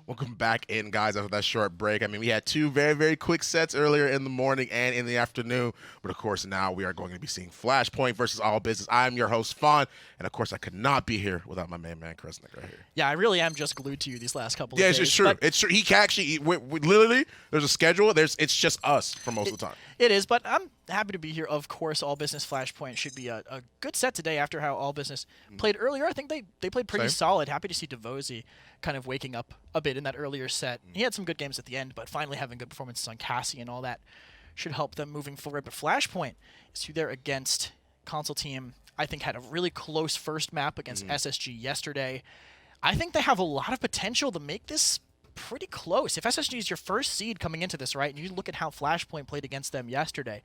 Welcome back in, guys, after that short break. I mean, we had two very, very quick sets earlier in the morning and in the afternoon. But, of course, now we are going to be seeing Flashpoint versus All Business. I'm your host, Fawn. And, of course, I could not be here without my main man, Kresnik, right here. Yeah, I really am just glued to you these last couple of days. days. It's true. It's true. He can actually, literally, there's a schedule. It's just us for most of the time. It is, but I'm happy to be here. Of course, All Business Flashpoint should be a good set today after how All Business played earlier. I think they played pretty solid. Happy to see DeVozy kind of waking up a bit in that earlier set. He had some good games at the end, but finally having good performances on Cassie and all that should help them moving forward. But Flashpoint is who they're against. Console team, I think, had a really close first map against SSG yesterday. I think they have a lot of potential to make this pretty close. If SSG is your first seed coming into this, right, and you look at how Flashpoint played against them yesterday,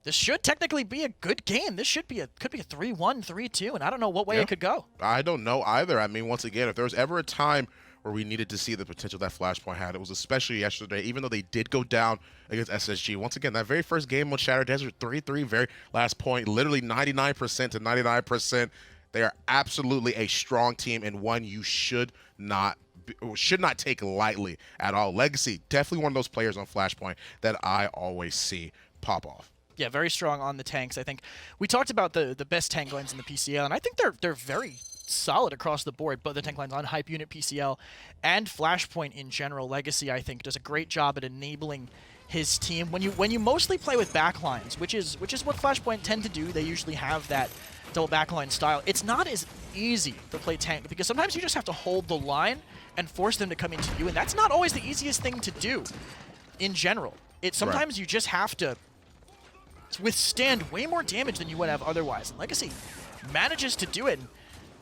this should technically be a good game. This could be a 3-1, 3-2, and I don't know what way it could go. I don't know either. I mean, once again, if there was ever a time where we needed to see the potential that Flashpoint had, it was especially yesterday, even though they did go down against SSG. Once again, that very first game on Shattered Desert, 3-3, very last point, literally 99% to 99%. They are absolutely a strong team and one you should not take lightly at all. Legacy, definitely one of those players on Flashpoint that I always see pop off. Yeah, very strong on the tanks. I think we talked about the best tank lines in the PCL, and I think they're very solid across the board, both the tank lines on Hype Unit PCL and Flashpoint in general. Legacy, I think, does a great job at enabling his team. When you mostly play with backlines, which is what Flashpoint tend to do, they usually have that double backline style. It's not as easy to play tank because sometimes you just have to hold the line and force them to come into you, and that's not always the easiest thing to do in general. Sometimes you just have to withstand way more damage than you would have otherwise. And Legacy manages to do it.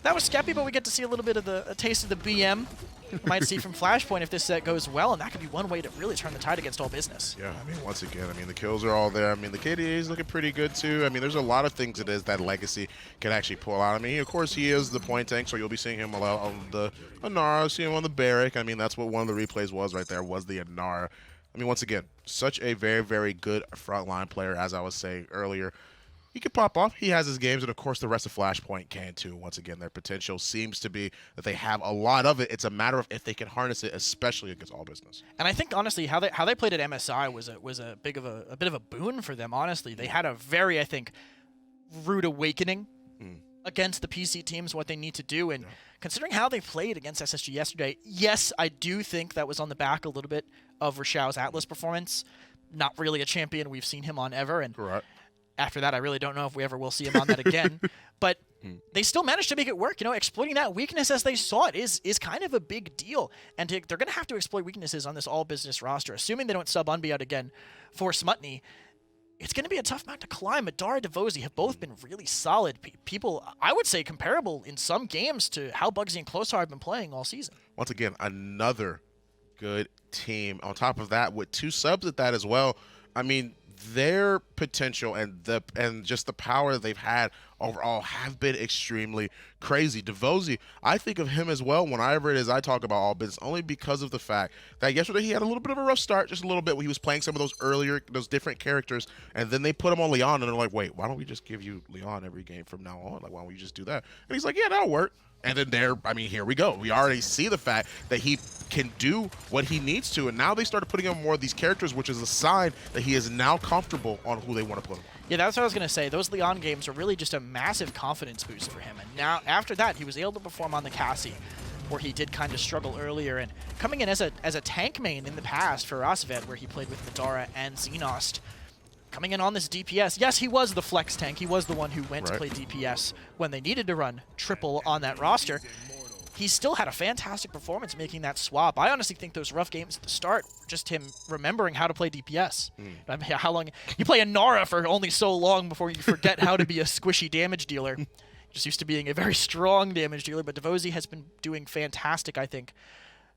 That was Skeppy, but we get to see a little bit of a taste of the BM. We might see from Flashpoint if this set goes well, and that could be one way to really turn the tide against All Business. Yeah, I mean, once again, the kills are all there. I mean, the KDA is looking pretty good, too. I mean, there's a lot of things it is that Legacy can actually pull out. I mean, of course, he is the point tank, so you'll be seeing him a lot on the Anara, see him on the Barrack. I mean, that's what one of the replays was right there, was the Anara. I mean, once again, such a very, very good frontline player, as I was saying earlier. He could pop off. He has his games, and of course, the rest of Flashpoint can too. Once again, their potential seems to be that they have a lot of it. It's a matter of if they can harness it, especially against All Business. And I think honestly, how they played at MSI was a bit of a boon for them. Honestly, they had a very, I think, rude awakening against the PC teams, what they need to do. And considering how they played against SSG yesterday, yes, I do think that was on the back a little bit of Rashao's Atlas performance. Not really a champion we've seen him on ever. And correct. After that, I really don't know if we ever will see him on that again. But they still managed to make it work. You know, exploiting that weakness as they saw it is kind of a big deal. And they're going to have to exploit weaknesses on this all-business roster. Assuming they don't sub Unbe out again for Smutny, it's going to be a tough map to climb. Adara and DeVozy have both been really solid. People, I would say, comparable in some games to how Bugsy and Closehar have been playing all season. Once again, another good team. On top of that, with 2 subs at that as well. I mean, their potential and just the power that they've had overall have been extremely crazy. DeVozy, I think of him as well whenever it is I talk about All Business, only because of the fact that yesterday he had a little bit of a rough start, just a little bit, when he was playing some of those different characters, and then they put him on Leon, and they're like, wait, why don't we just give you Leon every game from now on? Like, why don't we just do that? And he's like, yeah, that'll work. And then here we go. We already see the fact that he can do what he needs to, and now they started putting him more of these characters, which is a sign that he is now comfortable on who they want to put him on. Yeah, that's what I was going to say. Those Leon games are really just a massive confidence boost for him. And now, after that, he was able to perform on the Cassie, where he did kind of struggle earlier. And coming in as a tank main in the past for Asvet, where he played with Madara and Xenost, coming in on this DPS. Yes, he was the flex tank. He was the one who went to play DPS when they needed to run triple on that roster. He still had a fantastic performance making that swap. I honestly think those rough games at the start were just him remembering how to play DPS. I mean, how long you play a Nara for only so long before you forget how to be a squishy damage dealer. Just used to being a very strong damage dealer, but DeVozy has been doing fantastic, I think,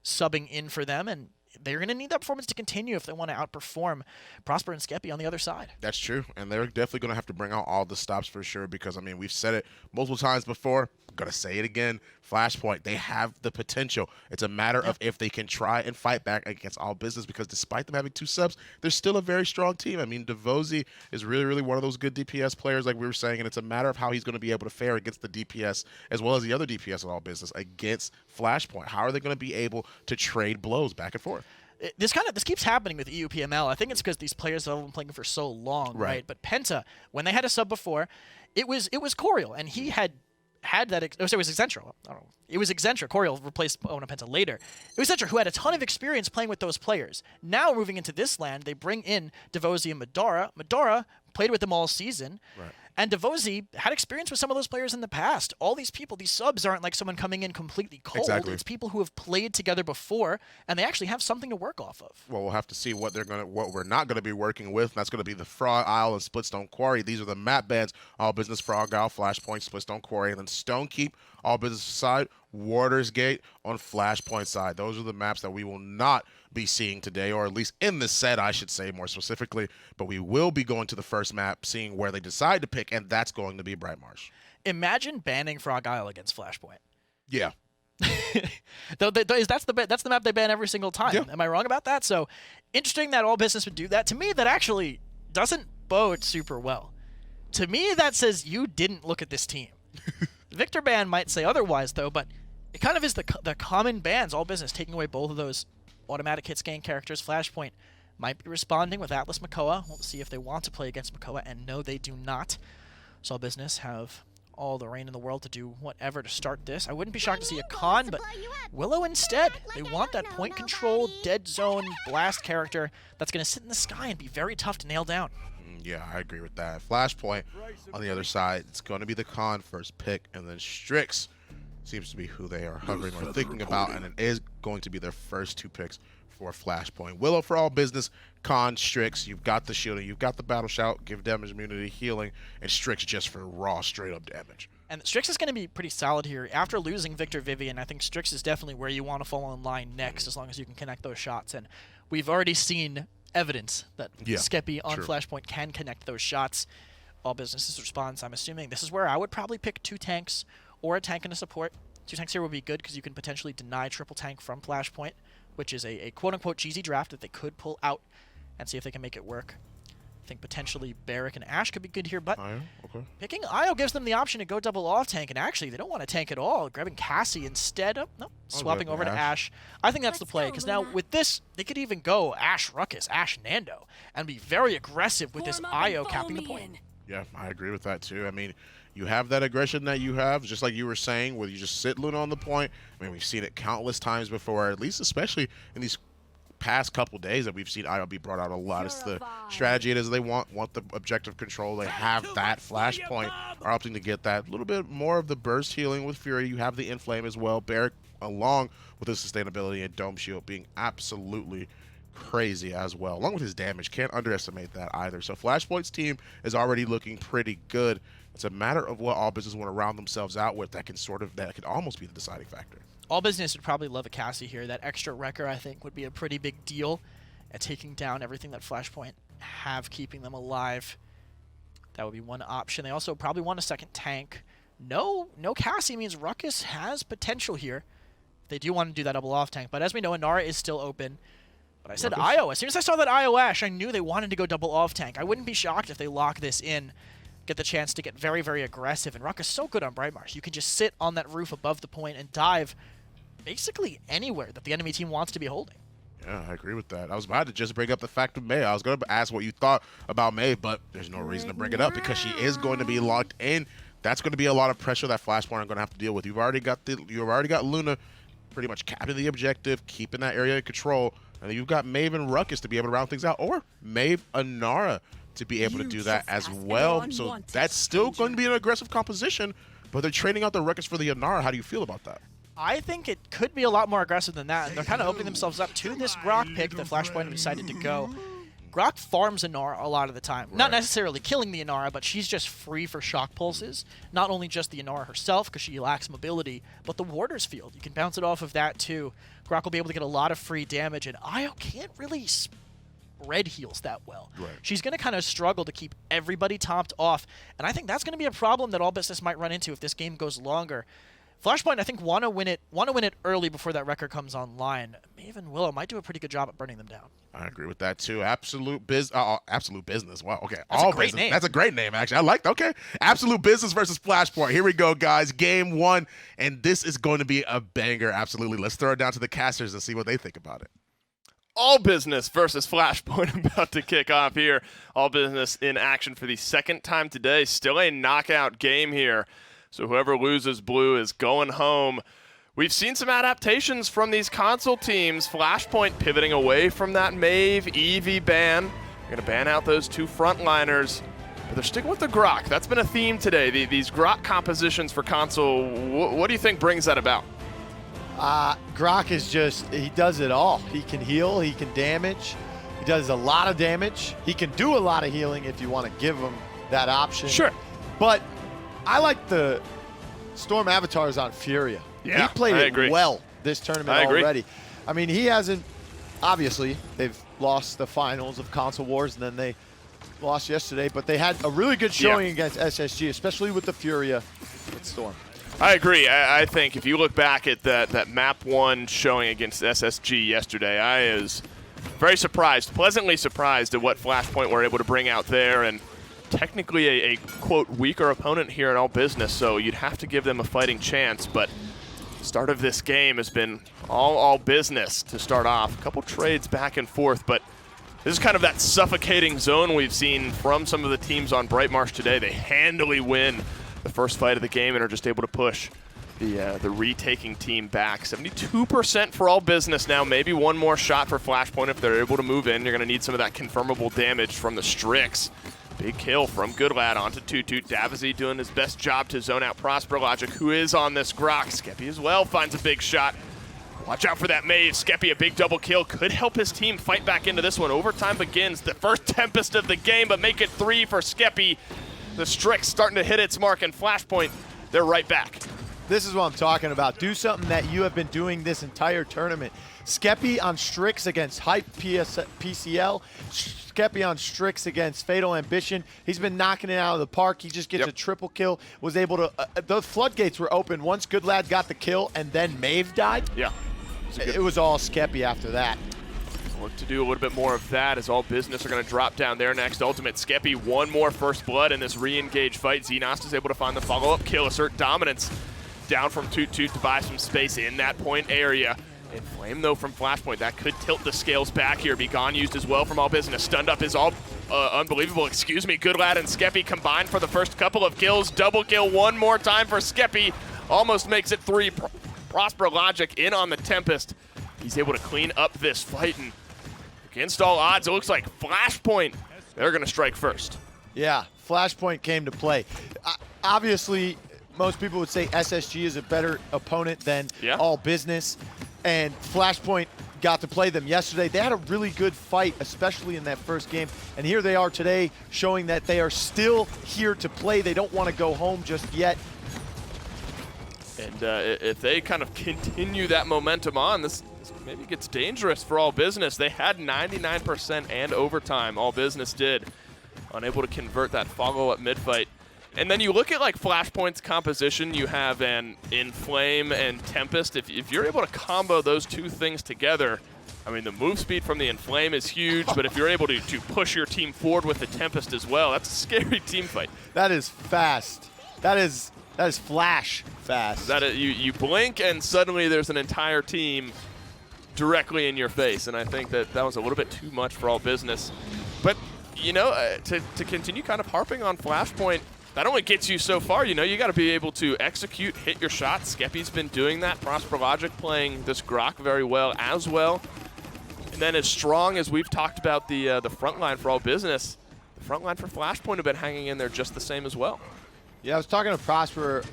subbing in for them, and they're going to need that performance to continue if they want to outperform Prosper and Skeppy on the other side. That's true, and they're definitely going to have to bring out all the stops for sure because, I mean, we've said it multiple times before. I'm going to say it again. Flashpoint, they have the potential. It's a matter of if they can try and fight back against All Business because despite them having 2 subs, they're still a very strong team. I mean, Devozy is really, really one of those good DPS players like we were saying, and it's a matter of how he's going to be able to fare against the DPS as well as the other DPS at All Business against Flashpoint. How are they going to be able to trade blows back and forth? This keeps happening with EUPML. I think it's because these players have been playing for so long, right? But Penta, when they had a sub before, it was Coriel, and he had that. It was Excentra. I don't know. It was Excentra. Coriel replaced Ona Penta later. It was Excentra who had a ton of experience playing with those players. Now moving into this land, they bring in Devozy and Madara. Madara played with them all season. Right. And Devozy had experience with some of those players in the past. All these people, these subs aren't like someone coming in completely cold. Exactly. It's people who have played together before, and they actually have something to work off of. Well, we'll have to see what we're not gonna be working with. That's gonna be the Frog Isle and Splitstone Quarry. These are the map bans: All Business, Frog Isle, Flashpoint, Splitstone Quarry, and then Stonekeep, All Business side, Warder's Gate on Flashpoint side. Those are the maps that we will not be seeing today, or at least in this set, I should say more specifically. But we will be going to the first map, seeing where they decide to pick, and that's going to be Bright Marsh. Imagine banning Frog Isle against Flashpoint. Yeah. That's the map they ban every single time. Yeah. Am I wrong about that? So interesting that All Business would do that. To me, that actually doesn't bode super well. To me, that says you didn't look at this team. Victor Ban might say otherwise, though, but it kind of is the common bans. All Business taking away both of those automatic hit scan characters. Flashpoint might be responding with Atlas Makoa. We'll see if they want to play against Makoa, and no, they do not. So All Business have all the rain in the world to do whatever to start this. I wouldn't be shocked to see a Khan, but Willow instead. They want that point control, dead zone, blast character that's going to sit in the sky and be very tough to nail down. Yeah, I agree with that. Flashpoint on the other side, it's going to be the Khan first pick, and then Strix seems to be who they are hovering or thinking about, and it is going to be their first 2 picks for Flashpoint. Willow for All Business, Khan, Strix. You've got the shielding, you've got the battle shout, give damage immunity, healing, and Strix just for raw, straight up damage. And Strix is going to be pretty solid here. After losing Victor Vivian, I think Strix is definitely where you want to fall in line next, as long as you can connect those shots. And we've already seen evidence that Skeppy on Flashpoint can connect those shots. All Business's response, I'm assuming this is where I would probably pick 2 tanks or a tank and a support. 2 tanks here would be good because you can potentially deny triple tank from Flashpoint, which is a quote-unquote cheesy draft that they could pull out and see if they can make it work. I think potentially Barrick and Ashe could be good here, but picking Io gives them the option to go double off tank, and actually they don't want to tank at all. Grabbing Cassie instead. Oh, no, swapping over to Ashe. I think that's the play, because now with this, they could even go Ashe Ruckus, Ashe Nando, and be very aggressive with this Io capping the point. Yeah, I agree with that too. I mean, you have that aggression that you have, just like you were saying, where you just sit Luna on the point. I mean, we've seen it countless times before, at least especially in these past couple days that we've seen IO be brought out a lot. It's the strategy it is they want the objective control. They have that Flashpoint, are opting to get that little bit more of the burst healing with Fury. You have the Inflame as well. Barrick, along with his sustainability and Dome Shield, being absolutely crazy as well, along with his damage. Can't underestimate that either. So Flashpoint's team is already looking pretty good. It's a matter of what All Business want to round themselves out with that could almost be the deciding factor. All Business would probably love a Cassie here. That extra Wrecker, I think, would be a pretty big deal at taking down everything that Flashpoint have, keeping them alive. That would be one option. They also probably want a second tank. No Cassie means Ruckus has potential here. They do want to do that double off tank, but as we know, Inara is still open. But I said Ruckus? Io. As soon as I saw that Io Ashe, I knew they wanted to go double off tank. I wouldn't be shocked if they lock this in, get the chance to get very, very aggressive. And Ruckus is so good on Bright Marsh. You can just sit on that roof above the point and dive basically anywhere that the enemy team wants to be holding. Yeah, I agree with that. I was about to just bring up the fact of May. I was going to ask what you thought about May, but there's no reason to bring it up because she is going to be locked in. That's going to be a lot of pressure that Flashpoint are going to have to deal with. You've already got Luna pretty much capping the objective, keeping that area in control, and then you've got Maeve and Ruckus to be able to round things out, or Maeve and Nara to be able to do that as well. So that's still going to be an aggressive composition, but they're trading out the Ruckus for the Inara. How do you feel about that? I think it could be a lot more aggressive than that, and they're kind of opening themselves up to this Grok pick that Flashpoint have decided to go. Grok farms Inara a lot of the time. Right. Not necessarily killing the Inara, but she's just free for shock pulses. Not only just the Inara herself, because she lacks mobility, but the Warder's Field. You can bounce it off of that too. Grok will be able to get a lot of free damage, and Io can't really spread heals that well. Right. She's going to kind of struggle to keep everybody topped off, and I think that's going to be a problem that All Business might run into if this game goes longer. Flashpoint, I think, want to win it early before that record comes online. Maeve and Willow might do a pretty good job at burning them down. I agree with that too. Absolute business. Wow. Okay. That's a great name. That's a great name, actually. I like that. Okay. Absolute Business versus Flashpoint. Here we go, guys. Game 1, and this is going to be a banger. Absolutely. Let's throw it down to the casters and see what they think about it. All Business versus Flashpoint about to kick off here. All Business in action for the second time today. Still a knockout game here. So whoever loses blue is going home. We've seen some adaptations from these console teams. Flashpoint pivoting away from that Maeve, Eevee ban. They're going to ban out those 2 frontliners. But they're sticking with the Grok. That's been a theme today. These Grok compositions for console, what do you think brings that about? Grok is just, he does it all. He can heal, he can damage. He does a lot of damage. He can do a lot of healing if you want to give him that option. Sure. But I like the Storm avatars on Furia. Yeah, he played it well this tournament already. I mean, he hasn't, obviously, they've lost the finals of Console Wars, and then they lost yesterday, but they had a really good showing against SSG, especially with the Furia with Storm. I agree. I think if you look back at that map 1 showing against SSG yesterday, I was very surprised, pleasantly surprised at what Flashpoint were able to bring out there, and technically a quote, weaker opponent here in All Business, so you'd have to give them a fighting chance, but the start of this game has been all business to start off. A couple trades back and forth, but this is kind of that suffocating zone we've seen from some of the teams on Bright Marsh today. They handily win the first fight of the game and are just able to push the retaking team back. 72% for All Business now. Maybe one more shot for Flashpoint if they're able to move in. You're going to need some of that confirmable damage from the Strix. Big kill from Goodlad onto Toot. Davazy doing his best job to zone out Prosper Logic, who is on this Grok. Skeppy as well finds a big shot. Watch out for that Maeve. Skeppy, a big double kill. Could help his team fight back into this one. Overtime begins. The first Tempest of the game, but make it 3 for Skeppy. The Strix starting to hit its mark, and Flashpoint, they're right back. This is what I'm talking about. Do something that you have been doing this entire tournament. Skeppy on Strix against Hype PCL. Skeppy on Strix against Fatal Ambition. He's been knocking it out of the park. He just gets a triple kill. Was able to, the floodgates were open once Goodlad got the kill and then Maeve died. Yeah. It was all Skeppy after that. Look to do a little bit more of that as All Business are going to drop down their next ultimate. Skeppy, one more first blood in this re-engage fight. Xenost is able to find the follow-up kill, assert dominance. Down from Toot to buy some space in that point area. Inflame, though, from Flashpoint. That could tilt the scales back here. Be gone used as well from All Business. Stunned up is all unbelievable. Excuse me. Goodlad and Skeppy combined for the first couple of kills. Double kill one more time for Skeppy. Almost makes it 3. Prosper Logic in on the Tempest. He's able to clean up this fight. And against all odds, it looks like Flashpoint, they're going to strike first. Yeah, Flashpoint came to play. Obviously, most people would say SSG is a better opponent than All Business. And Flashpoint got to play them yesterday. They had a really good fight, especially in that first game. And here they are today, showing that they are still here to play. They don't want to go home just yet. And if they kind of continue that momentum on, this maybe gets dangerous for All Business. They had 99% and overtime, All Business did. Unable to convert that follow-up mid-fight. And then you look at like Flashpoint's composition, you have an Inflame and Tempest. If you're able to combo those two things together, I mean, the move speed from the Inflame is huge, but if you're able to push your team forward with the Tempest as well, that's a scary team fight. That is fast. That is flash fast. You blink and suddenly there's an entire team directly in your face, and I think that was a little bit too much for All Business. But, you know, to continue kind of harping on Flashpoint, that only gets you so far. You know, you got to be able to execute, hit your shots. Skeppy's been doing that. Prosper Logic playing this Grok very well as well. And then as strong as we've talked about the front line for All Business, the front line for Flashpoint have been hanging in there just the same as well. Yeah, I was talking to Prosper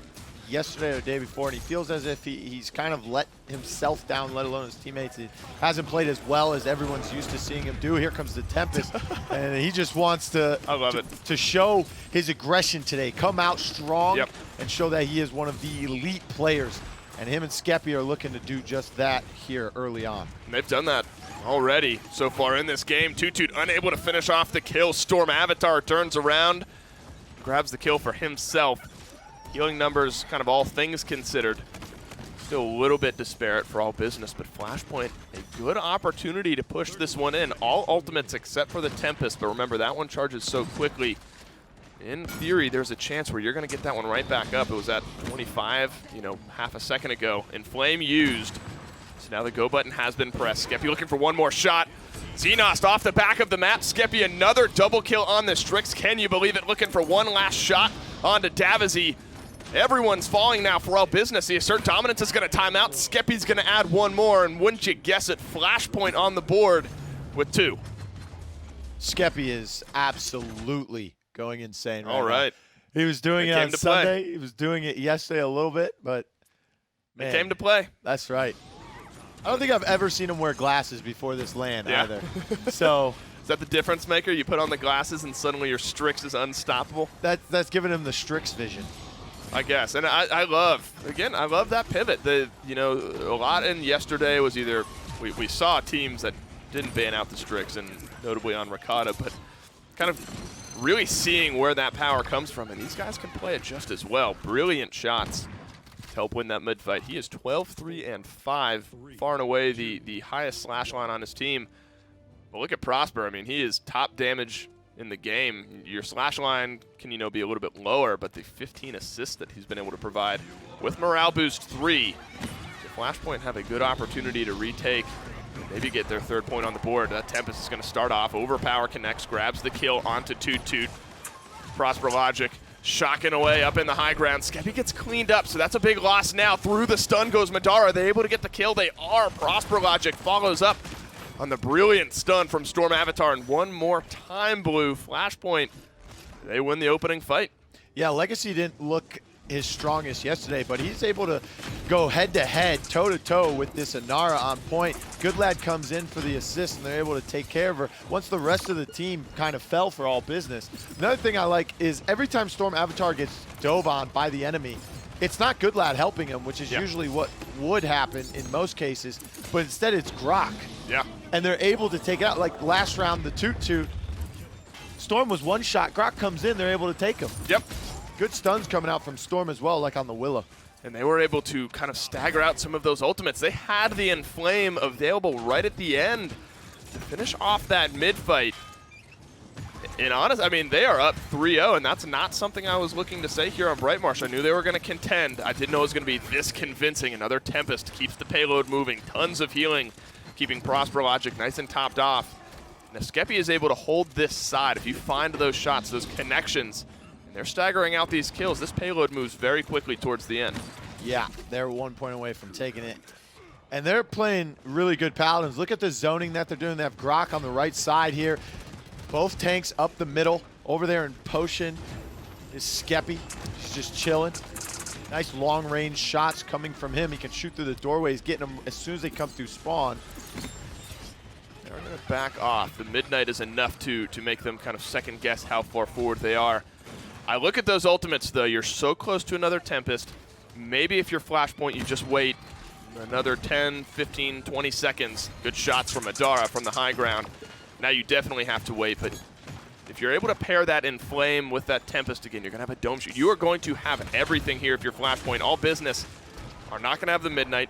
yesterday or the day before, and he feels as if he's kind of let himself down, let alone his teammates. He hasn't played as well as everyone's used to seeing him do. Here comes the Tempest, and he just wants to, I love it. to show his aggression today, come out strong, and show that he is one of the elite players. And him and Skeppy are looking to do just that here early on. And they've done that already so far in this game. Toot unable to finish off the kill. Storm Avatar turns around, grabs the kill for himself. Healing numbers, kind of all things considered, still a little bit disparate for All Business, but Flashpoint, a good opportunity to push this one in. All ultimates except for the Tempest, but remember, that one charges so quickly. In theory, there's a chance where you're going to get that one right back up. It was at 25, half a second ago. Inflame used. So now the go button has been pressed. Skeppy looking for one more shot. Xenost off the back of the map. Skeppy another double kill on the Strix. Can you believe it? Looking for one last shot onto Davazy. Everyone's falling now for All Business. The Assert Dominance is going to time out. Skeppy's going to add one more, and wouldn't you guess it, Flashpoint on the board with 2. Skeppy is absolutely going insane right All right. now. He was doing it on Sunday. He was doing it yesterday a little bit, but man, it came to play. That's right. I don't think I've ever seen him wear glasses before this land either. So is that the difference maker? You put on the glasses and suddenly your Strix is unstoppable? That's giving him the Strix vision, I guess. And I love that pivot. A lot in yesterday was either we saw teams that didn't ban out the Strix, and notably on Rakata, but kind of really seeing where that power comes from, and these guys can play it just as well. Brilliant shots to help win that mid fight. He is 12-3-5, far and away the highest slash line on his team. But look at Prosper. I mean, he is top damage in the game. Your slash line can, be a little bit lower, but the 15 assists that he's been able to provide with Morale Boost 3, the Flashpoint have a good opportunity to retake, maybe get their 3rd point on the board. That Tempest is going to start off. Overpower connects, grabs the kill onto Toot. Prosper Logic shocking away up in the high ground. Skeppy gets cleaned up, so that's a big loss now. Through the stun goes Madara. Are they able to get the kill? They are. Prosper Logic follows up on the brilliant stun from Storm Avatar. And one more time, Blue. Flashpoint, they win the opening fight. Yeah, Legacy didn't look his strongest yesterday, but he's able to go head-to-head, toe-to-toe with this Inara on point. Good Lad comes in for the assist, and they're able to take care of her once the rest of the team kind of fell for All Business. Another thing I like is every time Storm Avatar gets dove on by the enemy, it's not Good Lad helping him, which is usually what would happen in most cases, but instead it's Grok. Yeah. And they're able to take it out. Like last round, the Toot, Storm was one shot. Grok comes in, they're able to take him. Yep. Good stuns coming out from Storm as well, like on the Willow. And they were able to kind of stagger out some of those ultimates. They had the Inflame available right at the end to finish off that mid-fight. And honest, I mean, they are up 3-0, and that's not something I was looking to say here on Brightmarsh. I knew they were going to contend. I didn't know it was going to be this convincing. Another Tempest keeps the payload moving. Tons of healing, keeping Prosper Logic nice and topped off. And if Skeppy is able to hold this side, if you find those shots, those connections, they're staggering out these kills. This payload moves very quickly towards the end. Yeah, they're 1 point away from taking it. And they're playing really good Paladins. Look at the zoning that they're doing. They have Grok on the right side here. Both tanks up the middle. Over there in Potion is Skeppy. He's just chilling. Nice long-range shots coming from him. He can shoot through the doorways, getting them as soon as they come through spawn. They're going to back off. The Midnight is enough to make them kind of second-guess how far forward they are. I look at those ultimates, though. You're so close to another Tempest. Maybe if you're Flashpoint, you just wait another 10, 15, 20 seconds. Good shots from Madara from the high ground. Now you definitely have to wait, but if you're able to pair that Inflame with that Tempest again, you're going to have a dome shoot. You are going to have everything here if you're Flashpoint. All Business are not going to have the Midnight.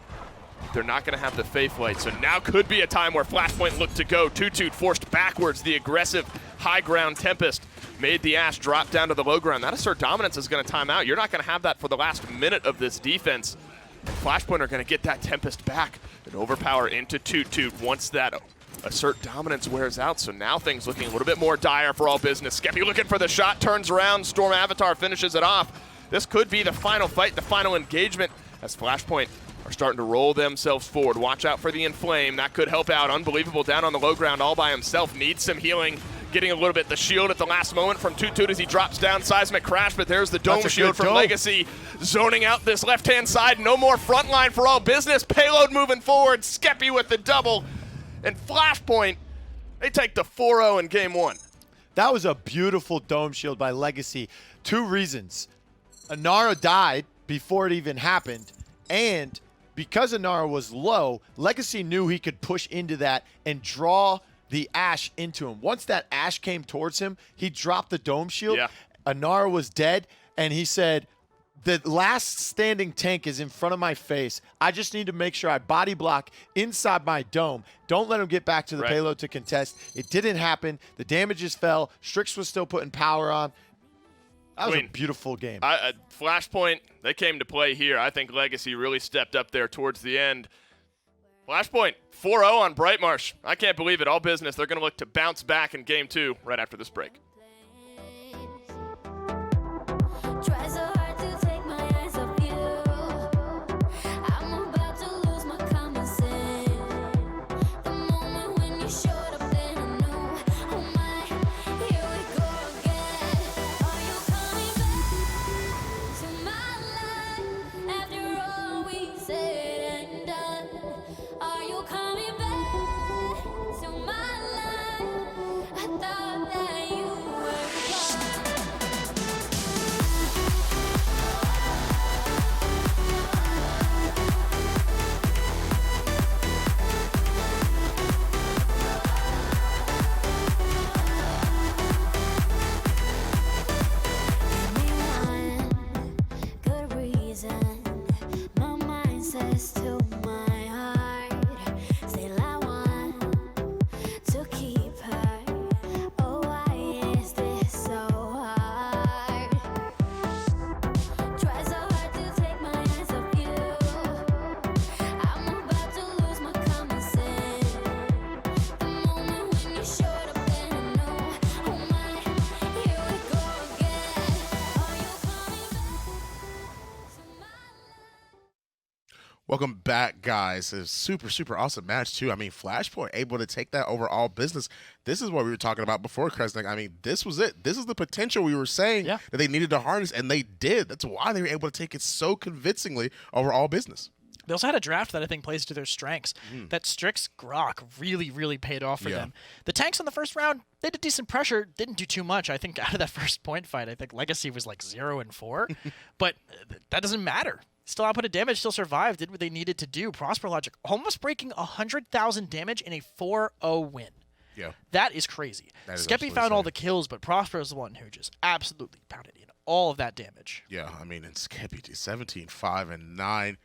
They're not going to have the Faith Light. So now could be a time where Flashpoint looked to go. Toot forced backwards. The aggressive high ground Tempest made the Ash drop down to the low ground. That Assert Dominance is going to time out. You're not going to have that for the last minute of this defense. Flashpoint are going to get that Tempest back and overpower into Toot once that Assert Dominance wears out. So now things looking a little bit more dire for All Business. Skeppy looking for the shot, turns around. Storm Avatar finishes it off. This could be the final fight, the final engagement, as Flashpoint are starting to roll themselves forward. Watch out for the Inflame. That could help out. Unbelievable down on the low ground all by himself. Needs some healing. getting a little bit the shield at the last moment from Toot Toot as he drops down. Seismic Crash, but there's the dome shield from Legacy, zoning out this left-hand side. No more frontline for All Business. Payload moving forward. Skeppy with the double. And Flashpoint, they take the 4-0 in game 1. That was a beautiful dome shield by Legacy. 2 reasons. Inara died before it even happened, and because Inara was low, Legacy knew he could push into that and draw the Ashe into him. Once that Ashe came towards him, he dropped the dome shield. Yeah. Inara was dead, and he said, the last standing tank is in front of my face. I just need to make sure I body block inside my dome. Don't let him get back to the payload to contest. It didn't happen. The damages fell. Strix was still putting power on. That was a beautiful game. Flashpoint, they came to play here. I think Legacy really stepped up there towards the end. Flashpoint, 4-0 on Brightmarsh. I can't believe it. All Business. They're going to look to bounce back in game 2 right after this break. Welcome back, guys. It's a super awesome match, too. I mean, Flashpoint able to take that over All Business. This is what we were talking about before, Kresnik. I mean, this was it. This is the potential we were saying that they needed to harness, and they did. That's why they were able to take it so convincingly over All Business. They also had a draft that I think plays to their strengths. That Strix Grok really paid off for them. The tanks on the first round, they did decent pressure, didn't do too much. I think out of that first point fight, I think Legacy was like 0-4, but that doesn't matter. Still output of damage, still survived, did what they needed to do. Prosper Logic almost breaking 100,000 damage in a 4-0 win. Yeah. That is crazy. Skeppy found all the kills, but Prosper is the one who just absolutely pounded in all of that damage. Yeah, I mean, and Skeppy did 17, 5, and 9.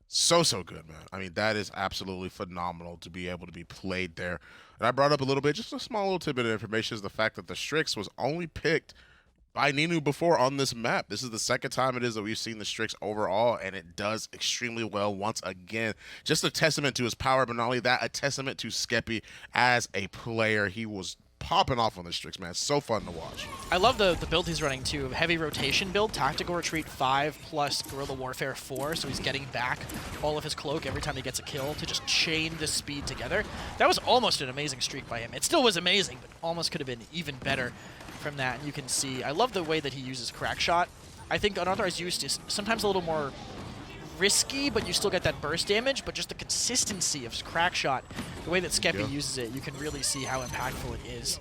So good, man. I mean, that is absolutely phenomenal to be able to be played there. And I brought up a little bit, just a small little tidbit of information, is the fact that the Strix was only picked by Ninu before on this map. This is the second time it is that we've seen the Strix overall, and it does extremely well once again. Just a testament to his power, but not only that, a testament to Skeppy as a player. He was popping off on the Strix, man. So fun to watch. I love the build he's running too. Heavy rotation build, tactical retreat 5 plus guerrilla warfare 4. So he's getting back all of his cloak every time he gets a kill to just chain the speed together. That was almost an amazing streak by him. It still was amazing, but almost could have been even better from that. And you can see, I love the way that he uses crack shot. I think unauthorized use is sometimes a little more risky, but you still get that burst damage, but just the consistency of crack shot, the way that Skeppy uses it, you can really see how impactful it is.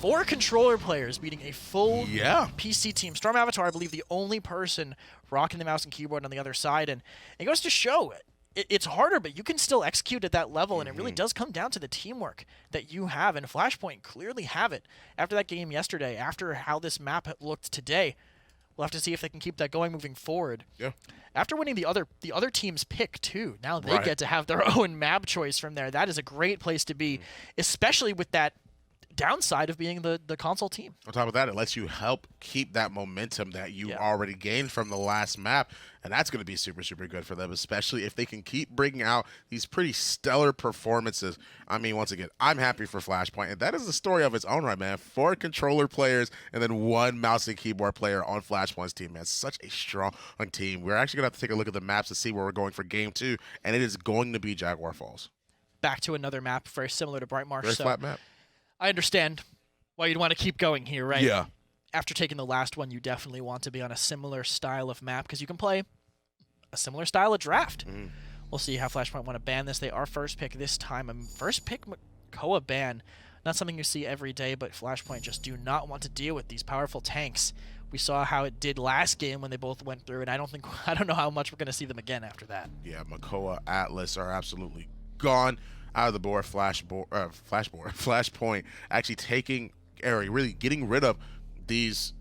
4 controller players beating a full PC team. Storm Avatar, I believe, the only person rocking the mouse and keyboard on the other side, and it goes to show it's harder, but you can still execute at that level, and it really does come down to the teamwork that you have, and Flashpoint clearly have it. After that game yesterday, after how this map looked today, we'll have to see if they can keep that going moving forward. Yeah. After winning the other team's pick, too, now they get to have their own map choice from there. That is a great place to be, especially with that downside of being the console team. On top of that, it lets you help keep that momentum that you already gained from the last map, and that's going to be super good for them, especially if they can keep bringing out these pretty stellar performances. I mean, once again, I'm happy for Flashpoint, and that is the story of its own right, man. 4 controller players and then 1 mouse and keyboard player on Flashpoint's team, man. Such a strong team. We're actually going to have to take a look at the maps to see where we're going for game 2, and it is going to be Jaguar Falls. Back to another map very similar to Brightmarsh. Very flat map. I understand Well, you'd want to keep going here, right? Yeah. After taking the last one, you definitely want to be on a similar style of map because you can play a similar style of draft. We'll see how Flashpoint want to ban this. They are first pick this time. First pick Makoa ban. Not something you see every day, but Flashpoint just do not want to deal with these powerful tanks. We saw how it did last game when they both went through, and I don't know how much we're going to see them again after that. Yeah, Makoa, Atlas are absolutely gone out of the board. Flashpoint actually taking area, really getting rid of these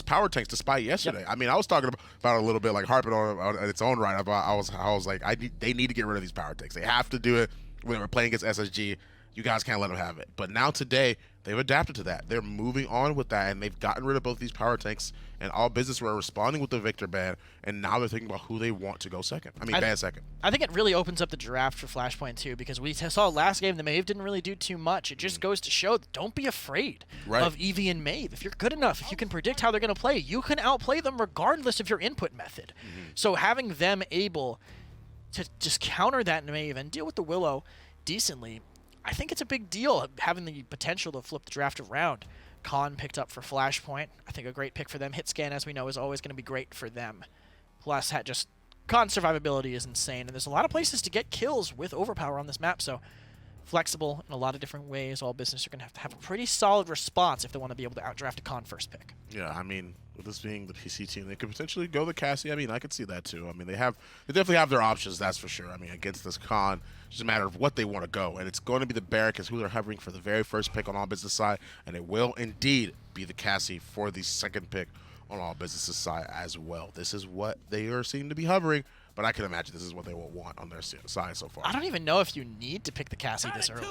power tanks despite yesterday. Yep. I mean, I was talking about it a little bit, like harping on its own right. I was like, they need to get rid of these power tanks. They have to do it when they were playing against SSG. You guys can't let them have it. But now today, they've adapted to that. They're moving on with that, and they've gotten rid of both these power tanks, and all business were responding with the Victor ban, and now they're thinking about who they want to go second. Ban second. I think it really opens up the draft for Flashpoint, too, because we saw last game the Maeve didn't really do too much. It just goes to show, don't be afraid of Eevee and Maeve. If you're good enough, if you can predict how they're going to play, you can outplay them regardless of your input method. So having them able to just counter that Maeve and deal with the Willow decently, I think it's a big deal having the potential to flip the draft around. Khan picked up for Flashpoint. I think a great pick for them. Hit scan, as we know, is always going to be great for them. Plus, Khan's survivability is insane, and there's a lot of places to get kills with overpower on this map, so flexible in a lot of different ways. All business are going to have a pretty solid response if they want to be able to outdraft a Khan first pick. Yeah, I mean, with this being the PC team, they could potentially go the Cassie. I mean, I could see that too. I mean, they definitely have their options, that's for sure. I mean, against this Khan, it's just a matter of what they want to go, and it's going to be the Barrack is who they're hovering for the very first pick on all business side, and it will indeed be the Cassie for the second pick on all business side as well. This is what they are seem to be hovering, but I can imagine this is what they will want on their side so far. I don't even know if you need to pick the Cassie this early.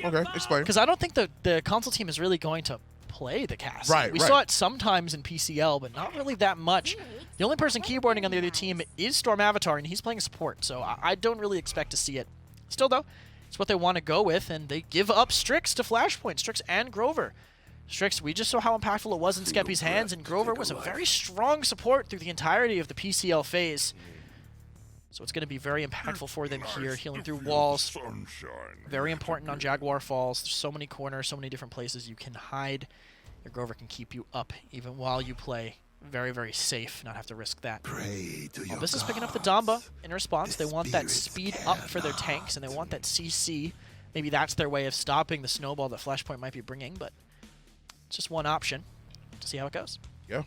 Okay, explain. Because I don't think the console team is really going to play the Cassie. Right, we saw it sometimes in PCL, but not really that much. The only person keyboarding on the other team is Storm Avatar, and he's playing support, so I don't really expect to see it. Still, though, it's what they want to go with, and they give up Strix to Flashpoint, Strix and Grover. Strix, we just saw how impactful it was in Skeppy's hands, and Grover was a very strong support through the entirety of the PCL phase. So it's going to be very impactful for them here, healing through walls. Very important on Jaguar Falls. There's so many corners, so many different places you can hide. Your Grover can keep you up even while you play. Very, very safe, not have to risk that. This is picking up the Damba in response. They want that speed up for their tanks, and they want that CC. Maybe that's their way of stopping the snowball that Flashpoint might be bringing, but it's just one option to see how it goes. Yeah,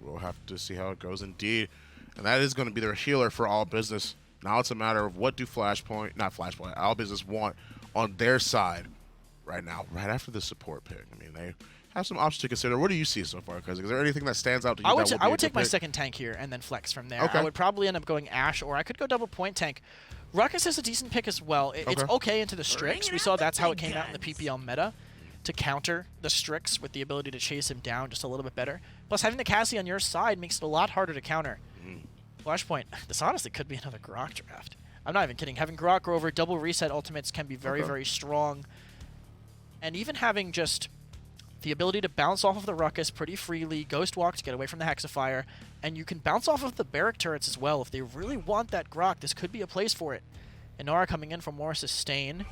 we'll have to see how it goes indeed. And that is going to be their healer for all business. Now it's a matter of what do all business want on their side right now, right after the support pick. I mean, they have some options to consider. What do you see so far? Because is there anything that stands out to you? I would take my second tank here and then flex from there. Okay. I would probably end up going Ashe, or I could go double point tank. Ruckus is a decent pick as well. It's okay into the Strix. We saw that's how it came out in the PPL meta, to counter the Strix with the ability to chase him down just a little bit better. Plus, having the Cassie on your side makes it a lot harder to counter. Flashpoint, this honestly could be another Grok draft. I'm not even kidding. Having Grok Grover, double reset ultimates can be very, very strong. And even having just the ability to bounce off of the Ruckus pretty freely, Ghost Walk to get away from the Hexafire, and you can bounce off of the Barrack turrets as well. If they really want that Grok, this could be a place for it. Inara coming in for more sustain,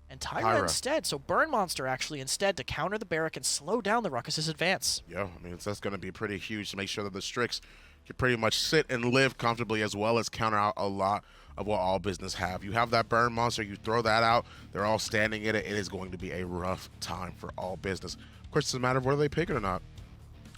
and Tyra instead. So Burn Monster actually instead to counter the Barrack and slow down the Ruckus's advance. Yeah, I mean, that's going to be pretty huge to make sure that the Strix can pretty much sit and live comfortably as well as counter out a lot of what all business have. You have that Burn Monster, you throw that out, they're all standing in it. It is going to be a rough time for all business. Of course, it's a matter of whether they pick it or not.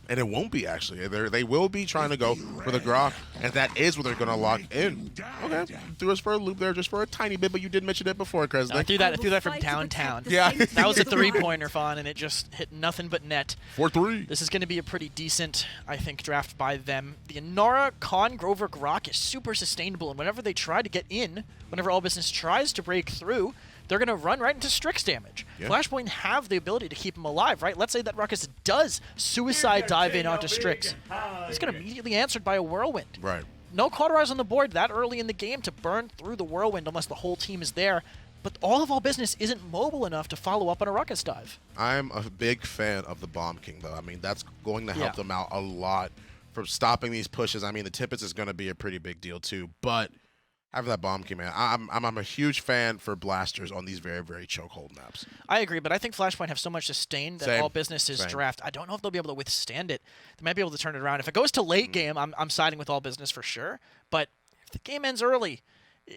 And it won't be, actually. They will be trying to go for the Grok, and that is what they're going to lock in. Okay, threw us for a loop there just for a tiny bit, but you did mention it before, Chris. I threw that from downtown. Yeah. That was a three-pointer, Fawn, and it just hit nothing but net. 4-3. This is going to be a pretty decent, I think, draft by them. The Inara, Khan, Grover, Grok is super sustainable, and whenever they try to get in, whenever all business tries to break through, they're going to run right into Strix damage. Yeah. Flashpoint have the ability to keep him alive, right? Let's say that Ruckus does suicide dive in onto Strix. He's going to immediately answered by a Whirlwind. Right. No Cauterize on the board that early in the game to burn through the Whirlwind unless the whole team is there. But all business isn't mobile enough to follow up on a Ruckus dive. I'm a big fan of the Bomb King, though. I mean, that's going to help them out a lot from stopping these pushes. I mean, the Tippets is going to be a pretty big deal, too. But have that bomb key, man. I'm a huge fan for blasters on these very, very chokehold maps. I agree, but I think Flashpoint have so much sustain that Same. all business is Same. draft. I don't know if they'll be able to withstand it. They might be able to turn it around. If it goes to late game, I'm siding with all business for sure. But if the game ends early,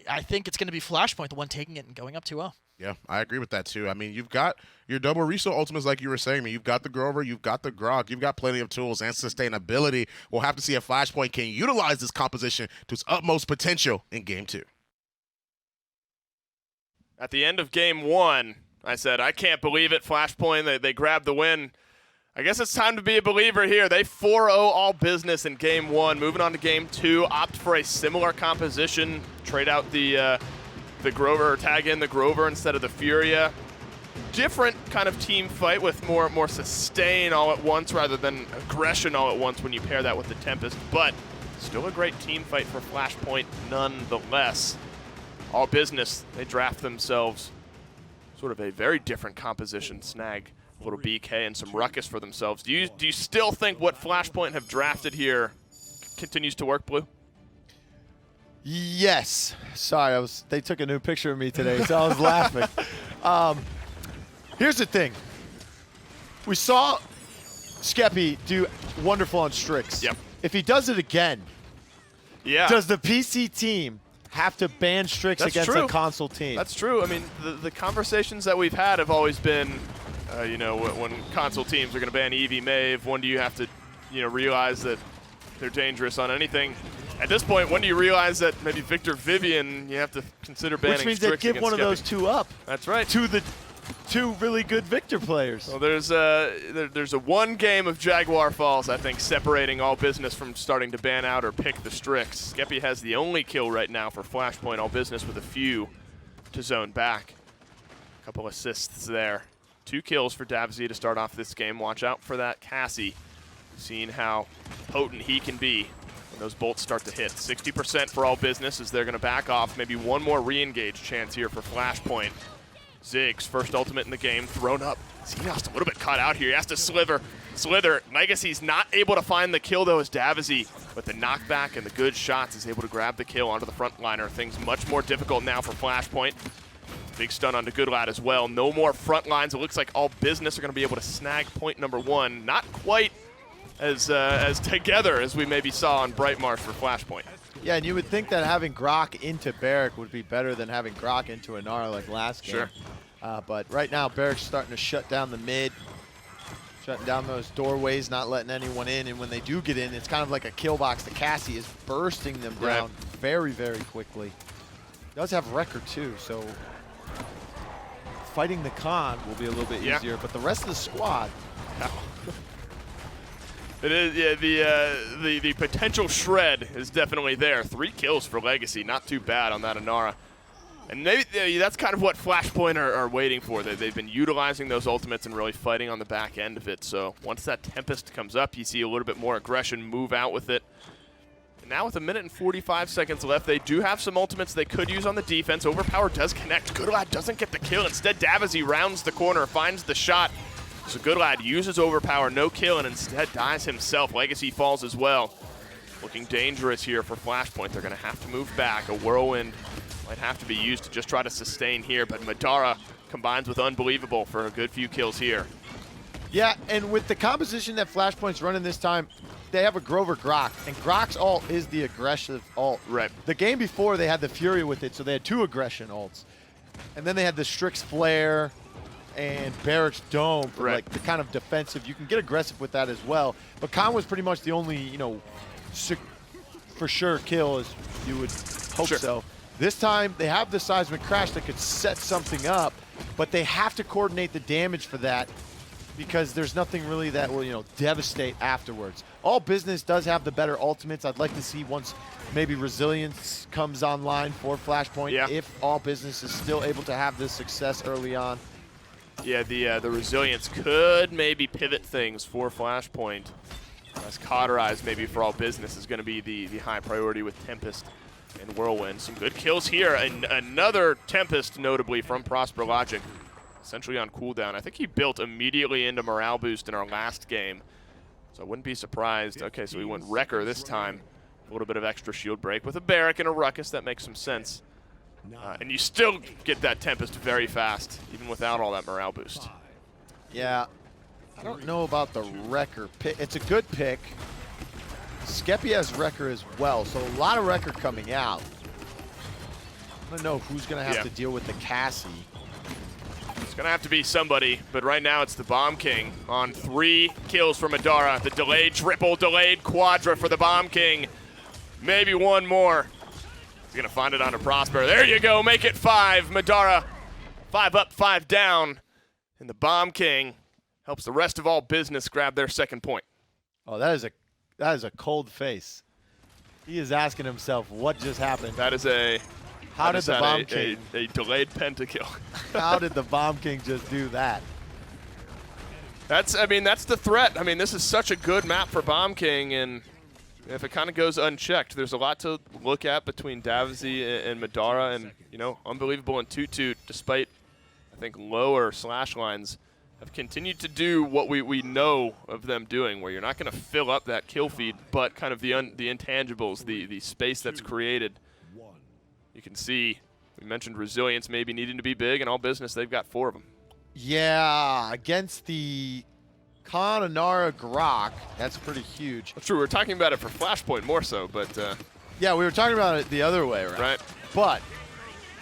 I think it's going to be Flashpoint, the one taking it and going up 2-0. Yeah, I agree with that too. I mean, you've got your double reso ultimates, like you were saying. I mean, you've got the Grover, you've got the Grok, you've got plenty of tools and sustainability. We'll have to see if Flashpoint can utilize this composition to its utmost potential in Game 2. At the end of Game 1, I said, I can't believe it. Flashpoint, they grabbed the win. I guess it's time to be a believer here. They 4-0 all business in Game 1. Moving on to Game 2, opt for a similar composition. Trade out the Grover, or tag in the Grover instead of the Furia. Different kind of team fight with more sustain all at once rather than aggression all at once when you pair that with the Tempest. But still a great team fight for Flashpoint nonetheless. All business, they draft themselves sort of a very different composition, snag a little BK and some ruckus for themselves. Do you still think what Flashpoint have drafted here continues to work, Blue? Yes. Sorry, they took a new picture of me today, so I was laughing. Here's the thing. We saw Skeppy do wonderful on Strix. Yep. If he does it again, does the PC team have to ban Strix against a console team? That's true. I mean, the conversations that we've had have always been, when console teams are going to ban Eevee Maeve, when do you have to, realize that they're dangerous on anything? At this point, when do you realize that maybe Victor Vivian, you have to consider banning Strix? Which means they give one of those two up. That's right. To the two really good Victor players. Well, there's a one game of Jaguar Falls, I think, separating all business from starting to ban out or pick the Strix. Skeppy has the only kill right now for Flashpoint, all business with a few to zone back. A couple assists there. 2 kills for Davzi to start off this game. Watch out for that Cassie. Seeing how potent he can be when those bolts start to hit. 60% for all business as they're going to back off. Maybe one more re-engage chance here for Flashpoint. Ziggs, first ultimate in the game, thrown up. Xenos a little bit caught out here. He has to slither. Legacy's not able to find the kill, though, as Davzi, with the knockback and the good shots, is able to grab the kill onto the frontliner. Things much more difficult now for Flashpoint. Big stun onto Goodlad as well. No more front lines. It looks like all business are going to be able to snag point number 1. Not quite as together as we maybe saw on Brightmarsh for Flashpoint. Yeah, and you would think that having Grok into Barrack would be better than having Grok into Inara like last game. Sure. But right now, Barrack's starting to shut down the mid, shutting down those doorways, not letting anyone in. And when they do get in, it's kind of like a kill box. The Cassie is bursting them down very, very quickly. Does have record too, so fighting the con will be a little bit easier. But the rest of the squad. It is, the potential shred is definitely there. 3 kills for Legacy, not too bad on that Inara. And maybe that's kind of what Flashpoint are waiting for. They've been utilizing those ultimates and really fighting on the back end of it. So once that Tempest comes up, you see a little bit more aggression, move out with it. And now with 1 minute and 45 seconds left, they do have some ultimates they could use on the defense. Overpower does connect. Goodlad doesn't get the kill. Instead, Davzi rounds the corner, finds the shot. So Goodlad uses Overpower, no kill, and instead dies himself. Legacy falls as well. Looking dangerous here for Flashpoint. They're going to have to move back. A Whirlwind might have to be used to just try to sustain here, but Madara combines with Unbelievable for a good few kills here. Yeah, and with the composition that Flashpoint's running this time, they have a Grover Grok, and Grok's ult is the aggressive ult. Right. The game before, they had the Fury with it, so they had 2 aggression ults. And then they had the Strix Flare and Barrack's Dome for like the kind of defensive. You can get aggressive with that as well. But Khan was pretty much the only, for sure kill, as you would hope so. This time, they have the Seismic Crash that could set something up, but they have to coordinate the damage for that because there's nothing really that will, devastate afterwards. All business does have the better ultimates. I'd like to see once maybe Resilience comes online for Flashpoint, if all business is still able to have this success early on. Yeah, the Resilience could maybe pivot things for Flashpoint. As Cauterize maybe for all business is going to be the high priority with Tempest and Whirlwind. Some good kills here. And another Tempest, notably, from Prosper Logic, essentially on cooldown. I think he built immediately into morale boost in our last game. So I wouldn't be surprised. Okay, so we went Wrecker this time A little bit of extra shield break with a Barrack and a Ruckus. That makes some sense. And you still get that Tempest very fast, even without all that morale boost. Yeah. I don't know about the Wrecker pick. It's a good pick. Skeppy has Wrecker as well, so a lot of Wrecker coming out. I don't know who's going to have to deal with the Cassie. It's going to have to be somebody, but right now it's the Bomb King on 3 kills for Madara. The delayed triple, delayed quadra for the Bomb King. Maybe one more. He's going to find it on a Prosper. There you go, make it 5. Madara, 5 up, 5 down. And the Bomb King helps the rest of all business grab their second point. Oh, that is a cold face. He is asking himself what just happened. That is a... How did the Bomb King... A delayed pentakill. How did the Bomb King just do that? That's the threat. I mean, this is such a good map for Bomb King, and if it kind of goes unchecked, there's a lot to look at between Davzi and Madara, and, you know, Unbelievable and Toot Toot, despite, I think, lower slash lines, have continued to do what we know of them doing, where you're not going to fill up that kill feed, but kind of the intangibles, the space that's created. You can see, we mentioned resilience maybe needing to be big, and all business, they've got 4 of them. Yeah, against the Kananara Grok, that's pretty huge. That's true, we're talking about it for Flashpoint more so, but... yeah, we were talking about it the other way around. Right. But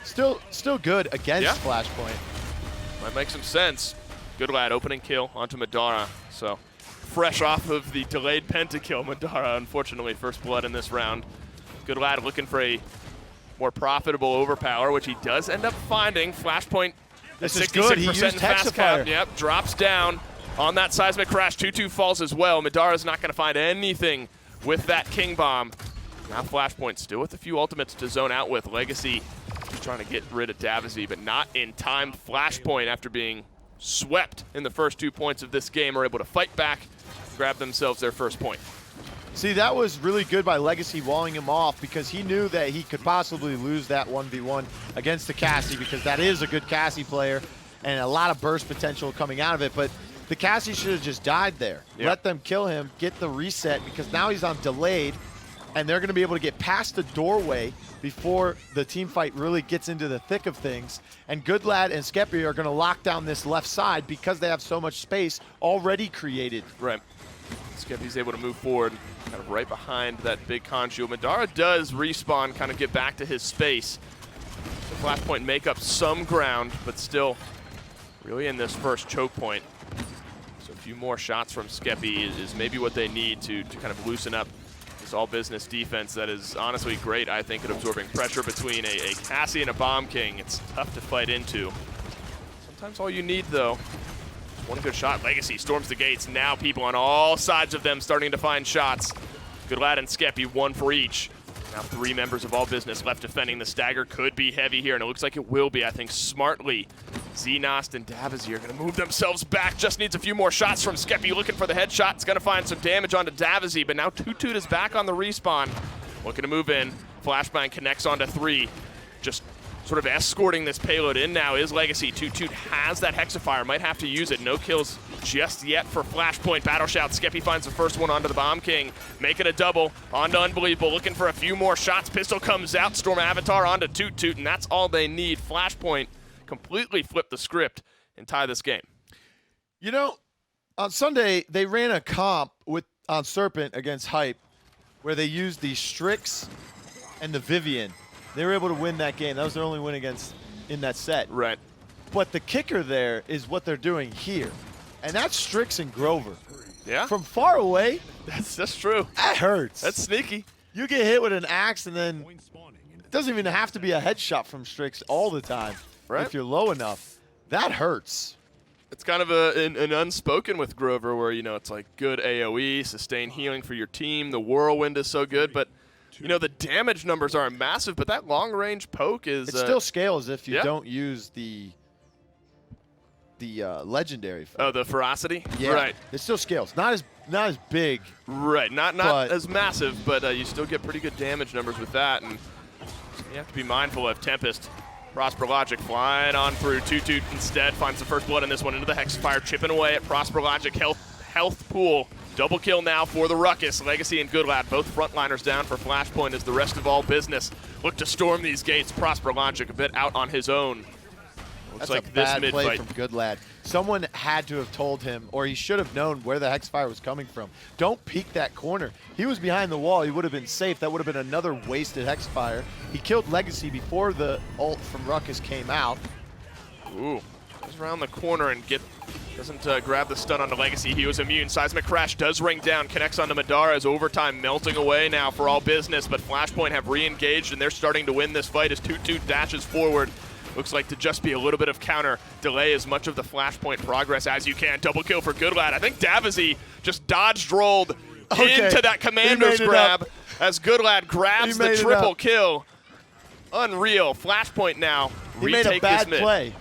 still good against Flashpoint. Might make some sense. Good lad, opening kill onto Madara. So, fresh off of the delayed pentakill, Madara, unfortunately, first blood in this round. Good lad looking for a more profitable overpower, which he does end up finding. Flashpoint, this is good. He used fast Hexifier. cap. Yep, drops down on that seismic crash. 2-2 falls as well. Madara's not going to find anything with that King Bomb. Now Flashpoint still with a few ultimates to zone out with. Legacy trying to get rid of Davzi, but not in time. Flashpoint, after being swept in the first 2 points of this game, are able to fight back, grab themselves their first point. See, that was really good by Legacy walling him off, because he knew that he could possibly lose that 1v1 against the Cassie, because that is a good Cassie player and a lot of burst potential coming out of it. But the Cassie should have just died there. Yep. Let them kill him, get the reset, because now he's on delayed, and they're going to be able to get past the doorway before the team fight really gets into the thick of things. And Goodlad and Skeppy are going to lock down this left side because they have so much space already created. Right. Skeppy's able to move forward, kind of right behind that big con shield. Madara does respawn, kind of get back to his space. The Flashpoint make up some ground, but still really in this first choke point. So a few more shots from Skeppy is maybe what they need to kind of loosen up this all-business defense that is honestly great, I think, at absorbing pressure between a Cassie and a Bomb King. It's tough to fight into. Sometimes all you need, though, is one good shot. Legacy storms the gates. Now people on all sides of them starting to find shots. Good lad and Skeppy, 1 for each. Now 3 members of all business left defending. The stagger could be heavy here, and it looks like it will be. I think smartly, Xenost and Davzi are going to move themselves back. Just needs a few more shots from Skeppy, looking for the headshot. It's going to find some damage onto Davzi, but now Toot Toot is back on the respawn. Looking to move in. Flashbang connects onto 3. Just sort of escorting this payload in now is Legacy. Toot Toot has that Hexifier, might have to use it. No kills just yet for Flashpoint. Battle Shout, Skeppy finds the first one onto the Bomb King, making a double onto Unbelievable, looking for a few more shots. Pistol comes out, Storm Avatar onto Toot Toot, and that's all they need. Flashpoint completely flip the script and tie this game. You know, on Sunday, they ran a comp on Serpent against Hype where they used the Strix and the Vivian. They were able to win that game. That was their only win in that set. Right. But the kicker there is what they're doing here. And that's Strix and Grover. Yeah. From far away. That's true. That hurts. That's sneaky. You get hit with an axe, and then it doesn't even have to be a headshot from Strix all the time. Right. If you're low enough. That hurts. It's kind of an unspoken with Grover where, you know, it's like good AoE, sustain healing for your team. The Whirlwind is so good, but, you know, the damage numbers aren't massive, but that long-range poke is... It still scales if you don't use the legendary. Oh, the ferocity? Yeah. Right. It still scales. Not as big. Right. Not as massive, but you still get pretty good damage numbers with that, and you have to be mindful of Tempest. Prosper Logic flying on through. Toot Toot instead finds the first blood in this one into the Hexifier, chipping away at Prosper Logic health pool. Double kill now for the Ruckus. Legacy and Goodlad, both frontliners down for Flashpoint as the rest of all business look to storm these gates. Prosper Logic a bit out on his own. Looks That's like a this bad play mid-fight. from Goodlad. Someone had to have told him, or he should have known where the Hexfire was coming from. Don't peek that corner. He was behind the wall. He would have been safe. That would have been another wasted Hexfire. He killed Legacy before the ult from Ruckus came out. Ooh, goes around the corner and doesn't grab the stun onto Legacy. He was immune. Seismic Crash does ring down, connects onto Madara as overtime melting away now for all business, but Flashpoint have re-engaged and they're starting to win this fight as Toot Toot dashes forward. Looks like to just be a little bit of counter. Delay as much of the Flashpoint progress as you can. Double kill for Goodlad. I think Davazy just dodged rolled into that commander's grab as Goodlad grabs the triple kill. Unreal. Flashpoint now He made a bad this mid. play.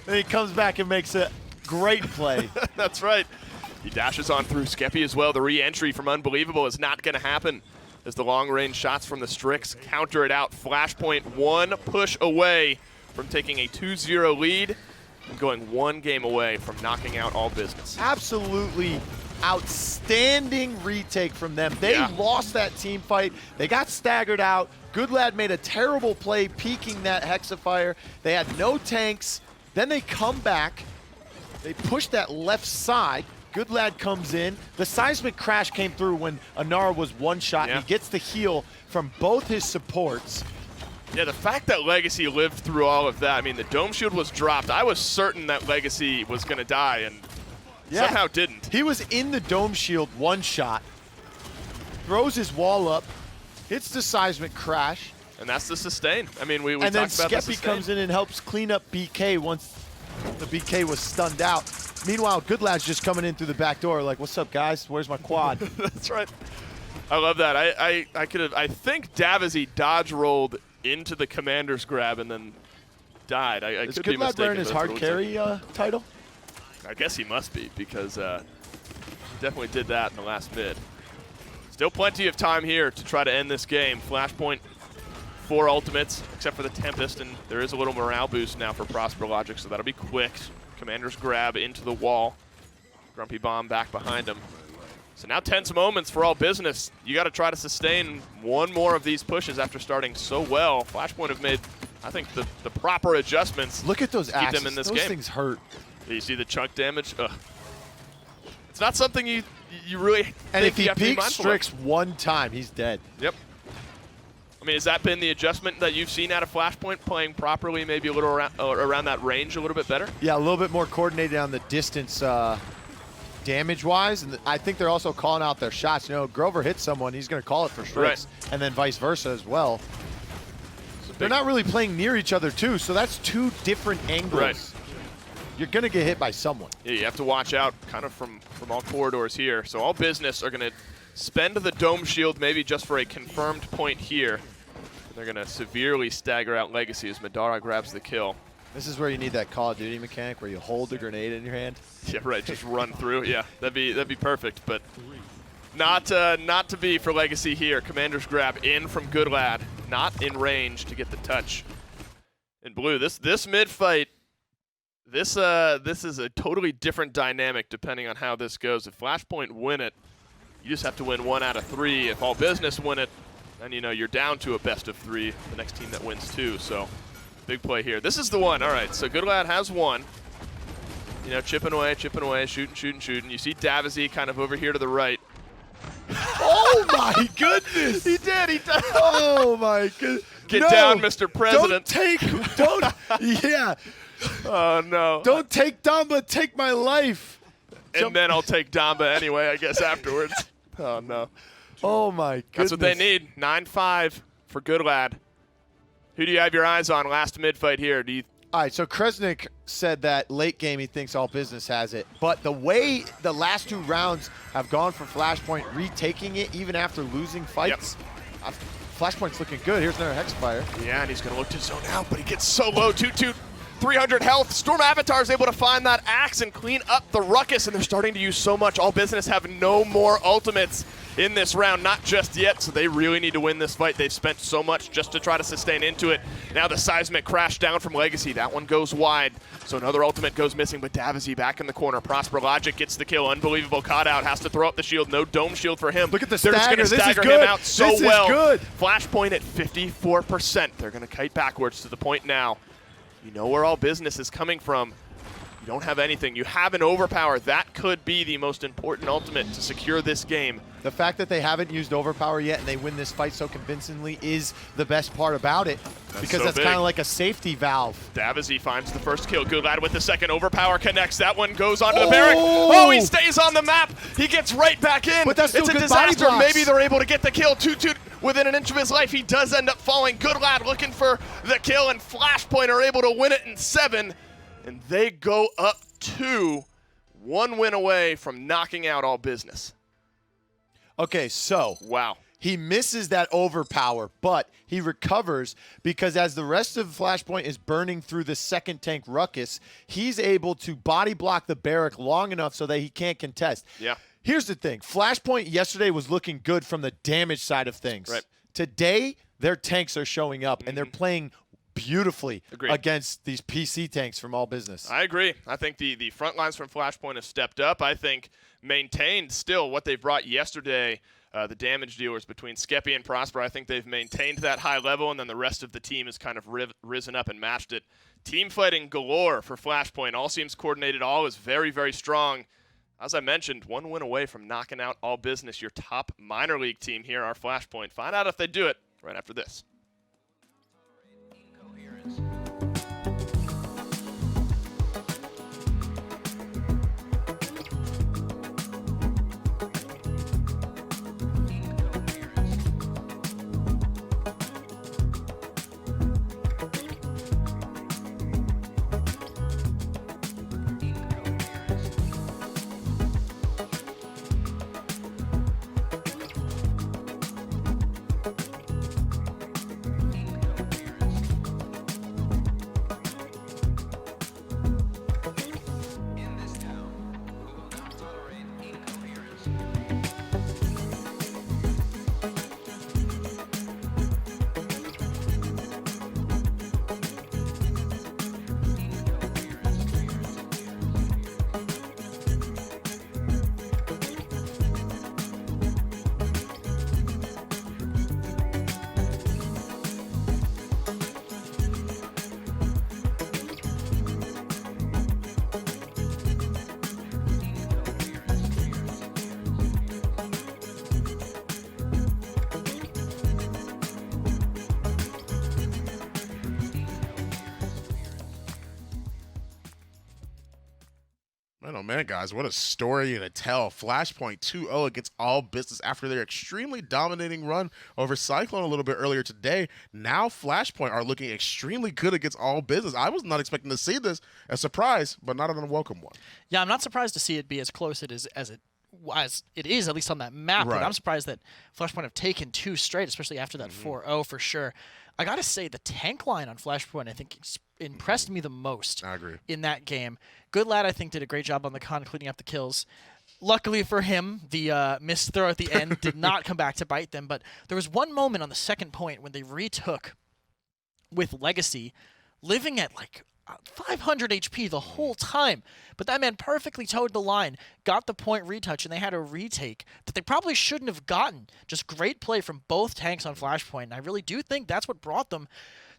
Then he comes back and makes a great play. That's right. He dashes on through Skeppy as well. The re-entry from Unbelievable is not going to happen as the long-range shots from the Strix counter it out. Flashpoint one push away from taking a 2-0 lead and going one game away from knocking out all business. Absolutely outstanding retake from them. They lost that team fight. They got staggered out. Goodlad made a terrible play peeking that Hexafire. They had no tanks. Then they come back. They push that left side. Goodlad comes in. The Seismic Crash came through when Anara was one shot. He gets the heal from both his supports. Yeah, the fact that Legacy lived through all of that, I mean, the Dome Shield was dropped. I was certain that Legacy was going to die and somehow didn't. He was in the Dome Shield one shot, throws his wall up, hits the Seismic Crash. And that's the sustain. I mean, we and then talked about the Skeppy sustain. comes in and helps clean up BK once the BK was stunned out. Meanwhile, Goodlad's just coming in through the back door like, what's up, guys? Where's my quad? That's right. I love that. I think Davazy dodge rolled into the commander's grab and then died. I Is could be Goodlad mistaken. wearing his hard carry title? I guess he must be because he definitely did that in the last mid. Still plenty of time here to try to end this game. Flashpoint 4 ultimates, except for the Tempest, and there is a little morale boost now for Prosper Logic, so that'll be quick. Commander's grab into the wall. Grumpy Bomb back behind him. So now tense moments for all business. You got to try to sustain one more of these pushes after starting so well. Flashpoint have made, I think, the proper adjustments. Look at those to keep axes. them in this those game. things hurt. You see the chunk damage? Ugh. It's not something you really And think if he you have to be peeks mindful of. Strix one time, he's dead. Yep. I mean, has that been the adjustment that you've seen out of Flashpoint, playing properly, maybe a little around that range a little bit better? Yeah, a little bit more coordinated on the distance damage-wise, and I think they're also calling out their shots. You know, Grover hits someone, he's going to call it for Strix, and then vice versa as well. They're not really playing near each other, too, so that's two different angles. Right. You're going to get hit by someone. Yeah, you have to watch out kind of from all corridors here. So all business are going to spend the Dome Shield maybe just for a confirmed point here. And they're going to severely stagger out Legacy as Madara grabs the kill. This is where you need that Call of Duty mechanic where you hold the grenade in your hand. Yeah, right. Just run through. Yeah, that'd be perfect, but not to be for Legacy here. Commander's grab in from Goodlad, not in range to get the touch. In blue, this mid fight, this is a totally different dynamic depending on how this goes. If Flashpoint win it, you just have to win 1 out of 3. If all business win it, then you know you're down to a best of 3. The next team that wins 2. So big play here. This is the one. All right, so Goodlad has won. You know, chipping away, shooting. You see Davazy kind of over here to the right. Oh my goodness! He did. Oh my goodness! Get down, Mr. President. Yeah. Oh no. Don't take Damba, take my life. And then I'll take Damba anyway, I guess, afterwards. Oh no. Oh my goodness. That's what they need. 9-5 for Goodlad. Who do you have your eyes on last mid-fight here? All right, so Kresnik said that late game he thinks all business has it. But the way the last 2 rounds have gone for Flashpoint, retaking it even after losing fights, Flashpoint's looking good. Here's another Hexfire. Yeah, and he's going to look to zone out, but he gets so low. Toot Toot 300 health. Storm Avatar is able to find that axe and clean up the ruckus, and they're starting to use so much. All Business have no more ultimates in this round, not just yet, so they really need to win this fight. They've spent so much just to try to sustain into it. Now the seismic crash down from Legacy. That one goes wide, so another ultimate goes missing, but Davizzy back in the corner. Prosper Logic gets the kill. Unbelievable caught out. Has to throw up the shield. No dome shield for him. Look at the They're stagger. just This going is to stagger good. him out so this well. Is good. Flashpoint at 54%. They're going to kite backwards to the point now. You know where All Business is coming from. You don't have anything. You have an overpower. That could be the most important ultimate to secure this game. The fact that they haven't used overpower yet and they win this fight so convincingly is the best part about it, because so that's big. kind of like a safety valve. Davizzy finds the first kill. Good lad with the second. Overpower connects. That one goes onto the barrack. Oh, he stays on the map. He gets right back in. But that's still it's a good body disaster. blocks. Maybe they're able to get the kill. Toot within an inch of his life. He does end up falling. Good lad looking for the kill, and Flashpoint are able to win it in 7. And they go up 2, 1 win away from knocking out All Business. Okay, so Wow. he misses that overpower, but he recovers because as the rest of Flashpoint is burning through the second tank ruckus, he's able to body block the barrack long enough so that he can't contest. Yeah. Here's the thing. Flashpoint yesterday was looking good from the damage side of things. Right. Today, their tanks are showing up, and they're playing beautifully Agreed. against these PC tanks from All Business. I agree. I think the front lines from Flashpoint have stepped up. I think maintained still what they brought yesterday, the damage dealers between Skeppy and Prosper. I think they've maintained that high level, and then the rest of the team has kind of risen up and matched it. Team fighting galore for Flashpoint. All seems coordinated. All is very, very strong. As I mentioned, 1 win away from knocking out All Business, your top minor league team here, our Flashpoint. Find out if they do it right after this. Man, oh man, guys, what a story and a tell. Flashpoint 2-0 against All Business after their extremely dominating run over Cyclone a little bit earlier today. Now Flashpoint are looking extremely good against All Business. I was not expecting to see this. A surprise, but not an unwelcome one. Yeah, I'm not surprised to see it be as close as it is, at least on that map. Right. But I'm surprised that Flashpoint have taken 2 straight, especially after that 4-0 for sure. I got to say, the tank line on Flashpoint, I think, impressed me the most I agree. in that game. Good lad, I think, did a great job on the con cleaning up the kills. Luckily for him, the missed throw at the end did not come back to bite them. But there was one moment on the second point when they retook with Legacy, living at like 500 HP the whole time. But that man perfectly towed the line, got the point retouch, and they had a retake that they probably shouldn't have gotten. Just great play from both tanks on Flashpoint. And I really do think that's what brought them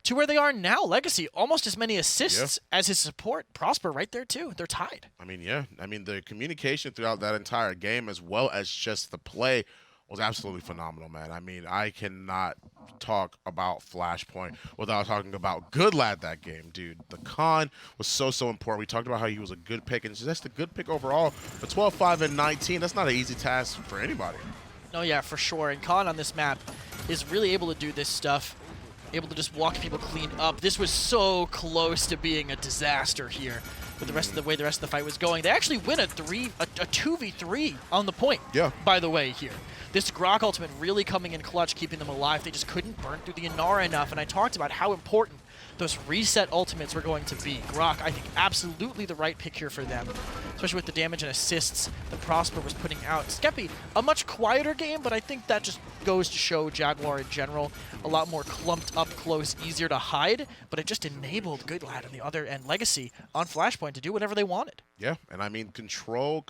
to where they are now. Legacy, almost as many assists as his support. Prosper right there too. They're tied. I mean, yeah. I mean, the communication throughout that entire game, as well as just the play, was absolutely phenomenal, man. I mean, I cannot talk about Flashpoint without talking about Good Lad that game, dude. The con was so important. We talked about how he was a good pick, and just a good pick overall. But 12, 5, and 19, that's not an easy task for anybody. No, yeah, for sure. And Khan on this map is really able to do this stuff, able to just walk people clean up. This was so close to being a disaster here with the rest of the way the rest of the fight was going. They actually win a 2v3 on the point, by the way, here. This Grok ultimate really coming in clutch, keeping them alive. They just couldn't burn through the Inara enough, and I talked about how important those reset ultimates were going to be. Grok, I think, absolutely the right pick here for them, especially with the damage and assists that Prosper was putting out. Skeppy, a much quieter game, but I think that just goes to show Jaguar in general a lot more clumped up close, easier to hide, but it just enabled Good Lad on the other end, Legacy on Flashpoint to do whatever they wanted. Yeah, and I mean, control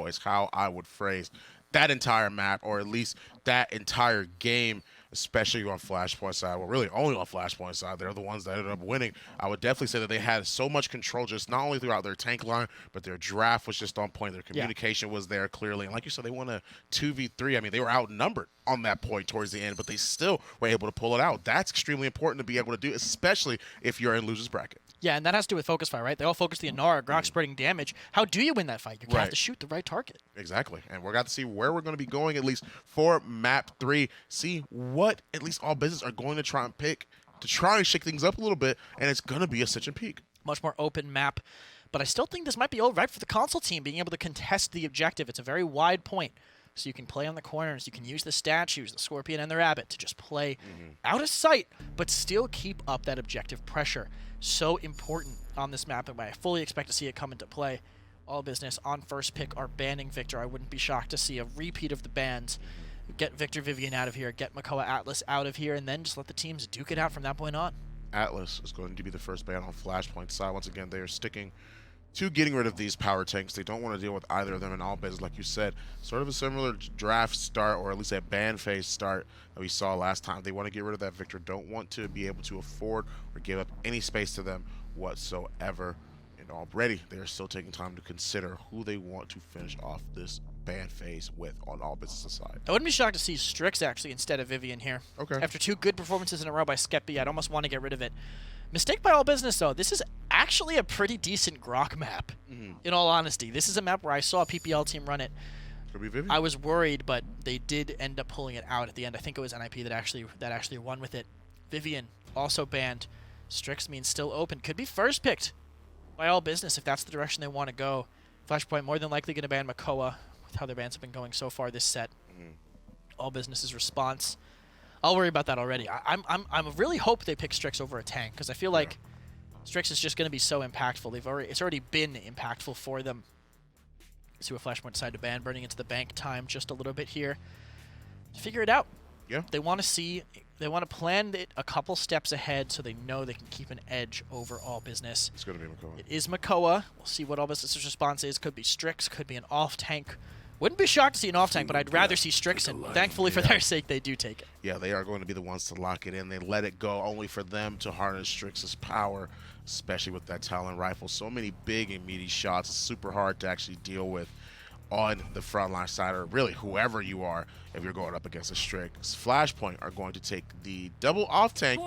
is how I would phrase that entire map, or at least that entire game, especially on Flashpoint side. Well, really only on Flashpoint side. They're the ones that ended up winning. I would definitely say that they had so much control, just not only throughout their tank line, but their draft was just on point. Their communication was there clearly. And like you said, they won a 2v3. I mean, they were outnumbered on that point towards the end, but they still were able to pull it out. That's extremely important to be able to do, especially if you're in loser's bracket. Yeah, and that has to do with focus fire, right? They all focus the Inara, Grok spreading damage. How do you win that fight? You have to shoot the right target. Exactly. And we're got to see where we're going to be going, at least for map 3. See what at least all business are going to try and pick to try and shake things up a little bit, and it's going to be Ascension Peak. Much more open map. But I still think this might be all right for the console team, being able to contest the objective. It's a very wide point. So you can play on the corners, you can use the statues, the Scorpion and the Rabbit, to just play out of sight, but still keep up that objective pressure. So important on this map, and I fully expect to see it come into play. All business on first pick are banning Victor. I wouldn't be shocked to see a repeat of the bans. Get Victor Vivian out of here, get Makoa Atlas out of here, and then just let the teams duke it out from that point on. Atlas is going to be the first ban on Flashpoint side. Once again, they are sticking to getting rid of these power tanks. They don't want to deal with either of them in all business, like you said. Sort of a similar draft start, or at least a ban phase start that we saw last time. They want to get rid of that Victor. Don't want to be able to afford or give up any space to them whatsoever. And already, they are still taking time to consider who they want to finish off this ban phase with on all business aside. I wouldn't be shocked to see Strix actually instead of Vivian here. Okay. After 2 good performances in a row by Skeppy, I'd almost want to get rid of it. Mistake by all business, though. This is actually a pretty decent Grok map, in all honesty. This is a map where I saw a PPL team run it. Could be Vivian. I was worried, but they did end up pulling it out at the end. I think it was NIP that actually won with it. Vivian also banned. Strix means still open. Could be first picked by all business if that's the direction they want to go. Flashpoint more than likely going to ban Makoa with how their bans have been going so far this set. All business's response. I'll worry about that already. I'm really hope they pick Strix over a tank, because I feel like Strix is just going to be so impactful. It's already been impactful for them. See what Flashpoint decide to ban, burning into the bank time just a little bit here. Figure it out. Yeah. They want to plan it a couple steps ahead so they know they can keep an edge over all business. It's going to be Makoa. It is Makoa. We'll see what all business's response is. Could be Strix, could be an off tank. Wouldn't be shocked to see an off tank, but I'd rather see Strix, and thankfully for their sake, they do take it. Yeah, they are going to be the ones to lock it in. They let it go only for them to harness Strix's power, especially with that Talon rifle. So many big and meaty shots. It's super hard to actually deal with on the frontline side, or really whoever you are if you're going up against a Strix. Flashpoint are going to take the double off tank,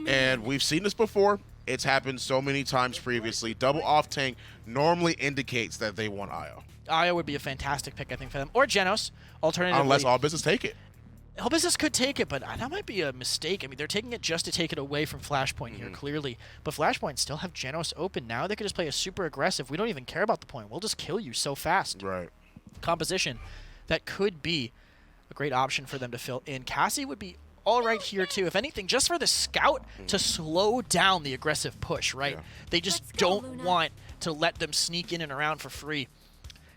and we've seen this before. It's happened so many times previously. Double off tank normally indicates that they want IO. IO would be a fantastic pick, I think, for them. Or Genos, alternatively. Unless all business take it. All business could take it, but that might be a mistake. I mean, they're taking it just to take it away from Flashpoint here, clearly. But Flashpoint still have Genos open. Now they could just play a super aggressive. We don't even care about the point. We'll just kill you so fast. Right. Composition. That could be a great option for them to fill in. Cassie would be all right here, too. If anything, just for the scout to slow down the aggressive push, right? Yeah. They just don't want to let them sneak in and around for free.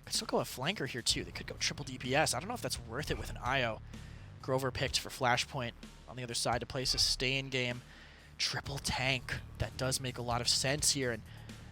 Could still go a flanker here, too. They could go triple DPS. I don't know if that's worth it with an IO. Grover picked for Flashpoint on the other side to play sustain game. Triple tank. That does make a lot of sense here. And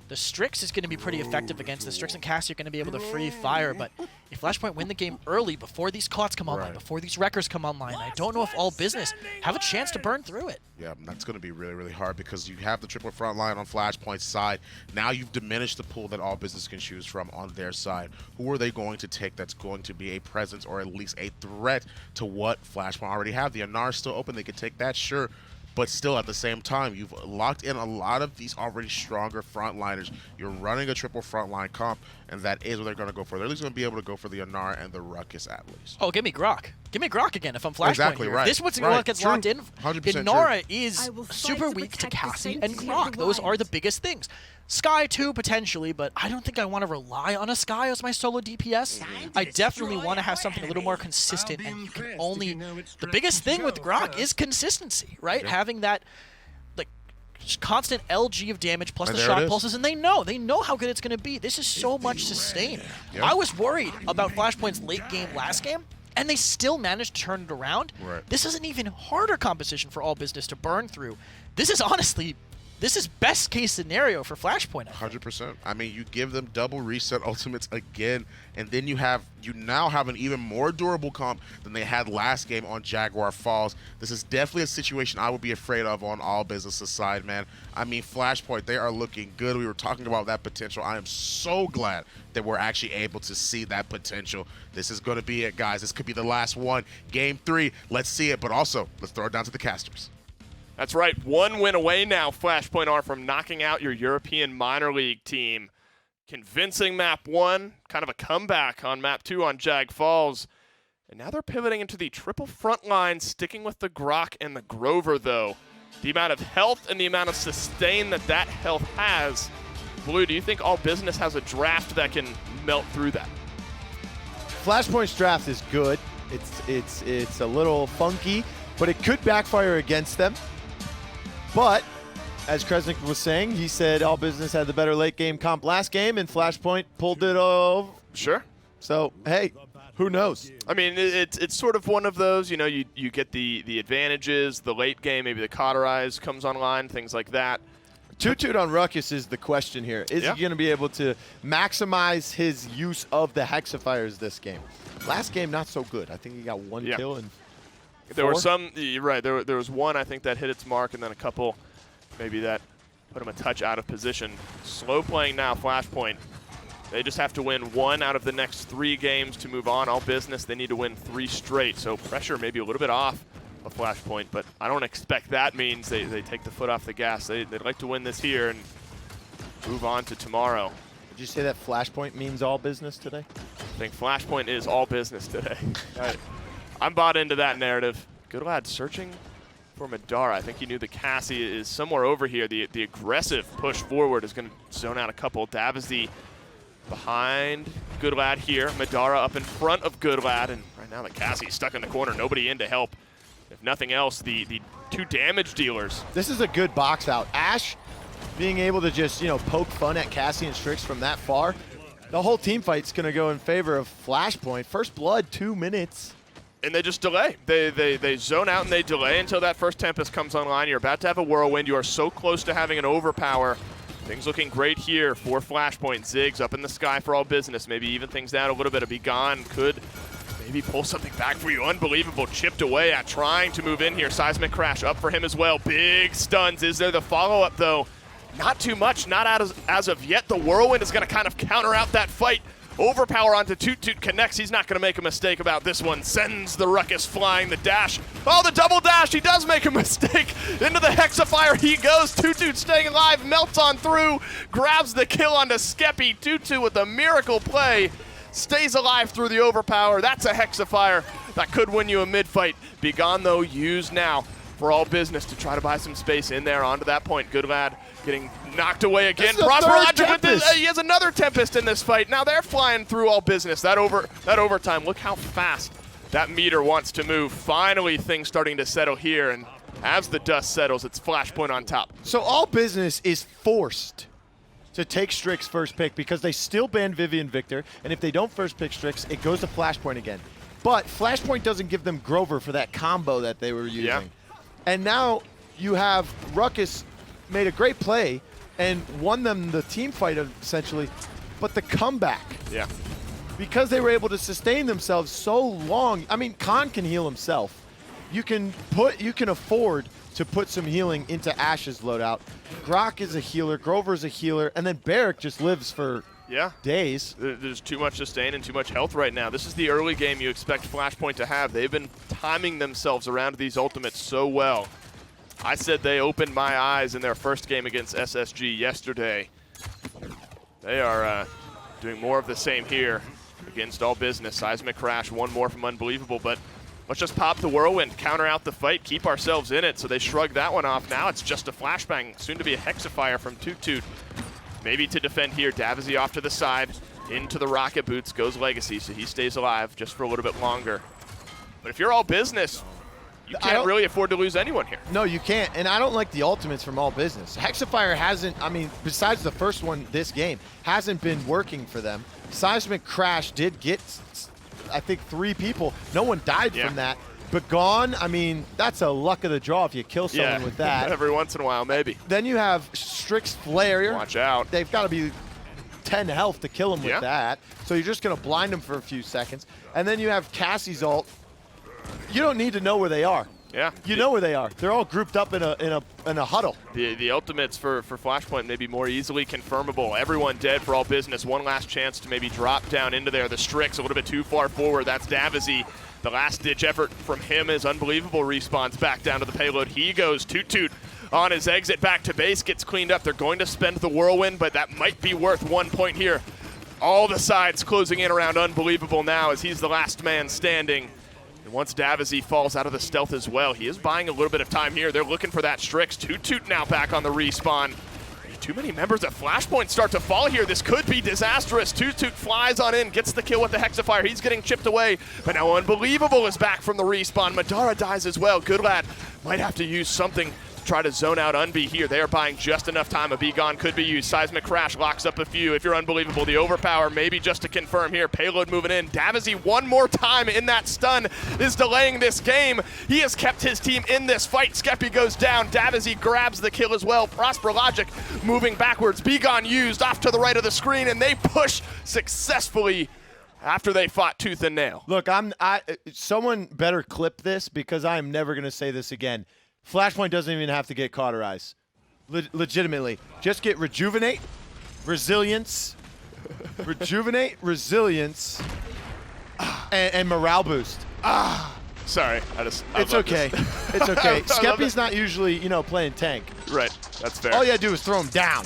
the Strix is going to be pretty effective against the Strix, and Cassie are going to be able to free fire. But if Flashpoint win the game early, before these Clots come online, before these Wreckers come online, I don't know if all business have a chance to burn through it. Yeah, that's going to be really, really hard, because you have the triple front line on Flashpoint's side. Now you've diminished the pool that all business can choose from on their side. Who are they going to take that's going to be a presence, or at least a threat to what Flashpoint already have? The Anar is still open. They can take that, sure. But still, at the same time, you've locked in a lot of these already stronger frontliners. You're running a triple frontline comp, and that is what they're going to go for. They're at least going to be able to go for the Anar and the Ruckus at least. Oh, give me Grok. Give me Grok again if I'm Flashpoint. Exactly, here. right. This one's right. gets locked in. 100% Inara is super weak to Cassie and Grok. Those are the biggest things. Sky too, potentially, but I don't think I want to rely on a Sky as my solo DPS. I definitely want to have something a little more consistent, and you can only... The biggest thing with Grok is consistency, right? Yeah. Having that... Like, constant LG of damage plus And the there it shock is. pulses, and they know how good it's going to be. This is so much sustain. Yep. I was worried about Flashpoint's late game last game, and they still managed to turn it around. Right. This is an even harder competition for All Business to burn through. This is honestly, this is best case scenario for Flashpoint. 100%. I mean, you give them double reset ultimates again, and then you now have an even more durable comp than they had last game on Jaguar Falls. This is definitely a situation I would be afraid of on All Business' side, man. I mean, Flashpoint, they are looking good. We were talking about that potential. I am so glad that we're actually able to see that potential. This is going to be it, guys. This could be the last one. Game 3, let's see it, but also let's throw it down to the casters. That's right. 1 win away now, Flashpoint are from knocking out your European minor league team. Convincing map 1, kind of a comeback on map 2 on Jag Falls. And now they're pivoting into the triple front line, sticking with the Grok and the Grover, though. The amount of health and the amount of sustain that health has. Blue, do you think All Business has a draft that can melt through that? Flashpoint's draft is good. It's a little funky, but it could backfire against them. But as Kresnik was saying, he said All Business had the better late game comp last game, and Flashpoint pulled it over. Sure. So hey, who knows? I mean, it's sort of one of those, you know, you get the advantages, the late game, maybe the cauterize comes online, things like that. Toot on Ruckus is the question here. Is he going to be able to maximize his use of the Hexafires this game? Last game, not so good. I think he got 1 kill and there were some, you're right, there was one I think that hit its mark, and then a couple maybe that put him a touch out of position. Slow playing now, Flashpoint. They just have to win 1 out of the next 3 games to move on. All Business, they need to win 3 straight. So pressure maybe a little bit off of Flashpoint, but I don't expect that means they take the foot off the gas. They'd like to win this here and move on to tomorrow. Did you say that Flashpoint means All Business today? I think Flashpoint is All Business today. I'm bought into that narrative. Good lad searching for Madara. I think he knew the Cassie is somewhere over here. The aggressive push forward is going to zone out a couple. Davazy behind Good Lad here. Madara up in front of Good Lad, and right now the Cassie's stuck in the corner. Nobody in to help. If nothing else, the 2 damage dealers. This is a good box out. Ash being able to just, poke fun at Cassie and Strix from that far. The whole team fight's going to go in favor of Flashpoint. First blood, 2 minutes. And they just delay. They zone out and they delay until that first Tempest comes online. You're about to have a Whirlwind. You are so close to having an overpower. Things looking great here for Flashpoint. Ziggs up in the sky for All Business. Maybe even things down a little bit. A Be Gone could maybe pull something back for you. Unbelievable. Chipped away at trying to move in here. Seismic Crash up for him as well. Big stuns. Is there the follow-up, though? Not too much. Not as of yet. The Whirlwind is going to kind of counter out that fight. Overpower onto Toot connects. He's not going to make a mistake about this one. Sends the Ruckus flying. The dash. Oh, the double dash. He does make a mistake. Into the Hexafire he goes. Toot staying alive. Melts on through. Grabs the kill onto Skeppy. Toot with a miracle play. Stays alive through the overpower. That's a Hexafire that could win you a mid-fight. Be Gone, though, used now for All Business to try to buy some space in there onto that point. Good Lad getting knocked away again. Prosper Logic with this, he has another Tempest in this fight. Now they're flying through All Business. That overtime, look how fast that meter wants to move. Finally, things starting to settle here, and as the dust settles, it's Flashpoint on top. So All Business is forced to take Strix first pick because they still ban Vivian Victor, and if they don't first pick Strix, it goes to Flashpoint again. But Flashpoint doesn't give them Grover for that combo that they were using. Yeah. And now you have Ruckus made a great play and won them the team fight essentially, but the comeback. Yeah. Because they were able to sustain themselves so long. I mean, Khan can heal himself. You can afford to put some healing into Ash's loadout. Grok is a healer, Grover's a healer, and then Barrick just lives for days. There's too much sustain and too much health right now. This is the early game you expect Flashpoint to have. They've been timing themselves around these ultimates so well. I said they opened my eyes in their first game against SSG yesterday. They are doing more of the same here against All Business. Seismic Crash, one more from Unbelievable, but let's just pop the Whirlwind, counter out the fight, keep ourselves in it. So they shrug that one off. Now it's just a flashbang, soon to be a Hexafire from Toot. Maybe to defend here. Davazy off to the side, into the rocket boots, goes Legacy, so he stays alive just for a little bit longer. But if you're All Business, You can't really afford to lose anyone here. No, you can't. And I don't like the ultimates from All Business. Hexafire hasn't, I mean, besides the first one this game, hasn't been working for them. Seismic Crash did get, I think, 3 people. No one died from that. But Gone, I mean, that's a luck of the draw if you kill someone with that. Every once in a while, maybe. Then you have Strix Flare. Watch out. They've got to be 10 health to kill him with that. So you're just going to blind him for a few seconds. And then you have Cassie's ult. You don't need to know where they are. Yeah. You know where they are. They're all grouped up in a huddle. The ultimates for Flashpoint may be more easily confirmable. Everyone dead for All Business. One last chance to maybe drop down into there. The Strix a little bit too far forward. That's Davazy. The last-ditch effort from him is unbelievable. Respawns back down to the payload. He goes Toot on his exit back to base. Gets cleaned up. They're going to spend the Whirlwind, but that might be worth 1 point here. All the sides closing in around Unbelievable now as he's the last man standing. And once Davazy falls out of the stealth as well, he is buying a little bit of time here. They're looking for that Strix. Toot now back on the respawn. Too many members of Flashpoint start to fall here. This could be disastrous. Toot flies on in, gets the kill with the Hexafire. He's getting chipped away, but now Unbelievable is back from the respawn. Madara dies as well. Good lad might have to use something to try to zone out Unbe here. They are buying just enough time. A Be Gone could be used. Seismic Crash locks up a few. If you're Unbelievable, the Overpower maybe just to confirm here. Payload moving in. Davazy one more time in that stun is delaying this game. He has kept his team in this fight. Skeppy goes down. Davazy grabs the kill as well. Prosper Logic moving backwards. Be Gone used off to the right of the screen, and they push successfully after they fought tooth and nail. Look, someone better clip this because I am never going to say this again. Flashpoint doesn't even have to get cauterized. Legitimately. Just get Rejuvenate, Resilience, and Morale Boost. Sorry, It's okay. It's okay. Skeppy's not usually, playing tank. Right, that's fair. All you gotta do is throw him down.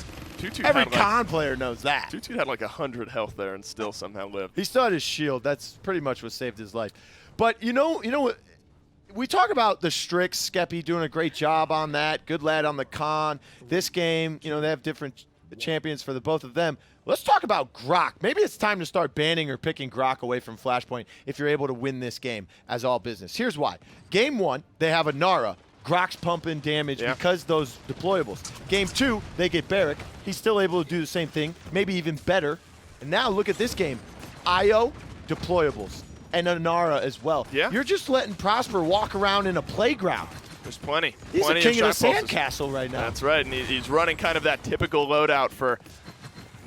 Every con player knows that. Toot had like 100 health there and still somehow lived. He still had his shield. That's pretty much what saved his life. But you know what? We talk about the Strix, Skeppy doing a great job on that. Good lad on the con. This game, they have different champions for the both of them. Let's talk about Grok. Maybe it's time to start banning or picking Grok away from Flashpoint if you're able to win this game as All Business. Here's why. Game 1, they have a Nara. Grok's pumping damage because those deployables. Game 2, they get Barrack. He's still able to do the same thing, maybe even better. And now look at this game. IO, deployables. And a Nara as well. Yeah. You're just letting Prosper walk around in a playground. There's plenty. He's plenty the king of the shot sandcastle right now. That's right, and he's running kind of that typical loadout for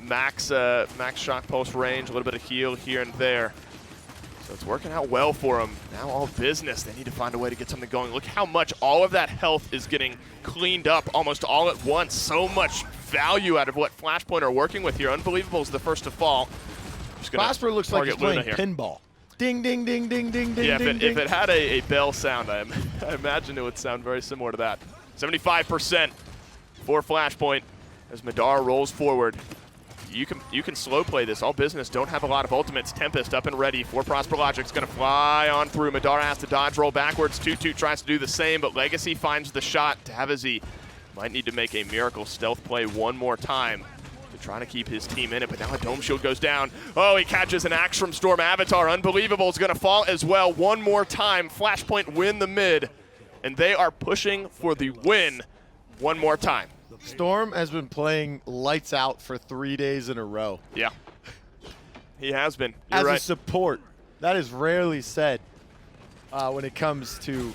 max shock pulse range, a little bit of heal here and there. So it's working out well for him. Now All Business, they need to find a way to get something going. Look how much all of that health is getting cleaned up almost all at once. So much value out of what Flashpoint are working with here. Unbelievable is the first to fall. Prosper looks like he's playing pinball. Ding, ding, ding, ding, ding, ding, yeah, ding, if it had a bell sound, I imagine it would sound very similar to that. 75% for Flashpoint as Madara rolls forward. You can slow play this. All Business don't have a lot of ultimates. Tempest up and ready for Prosper Logic's going to fly on through. Madara has to dodge roll backwards. Toot tries to do the same, but Legacy finds the shot. Davazy might need to make a miracle stealth play one more time to try to keep his team in it, but now a Dome Shield goes down. Oh, he catches an axe from Storm Avatar. Unbelievable is going to fall as well one more time. Flashpoint win the mid, and they are pushing for the win one more time. Storm has been playing lights out for 3 days in a row. Yeah, he has been. You're As right. a support, that is rarely said when it comes to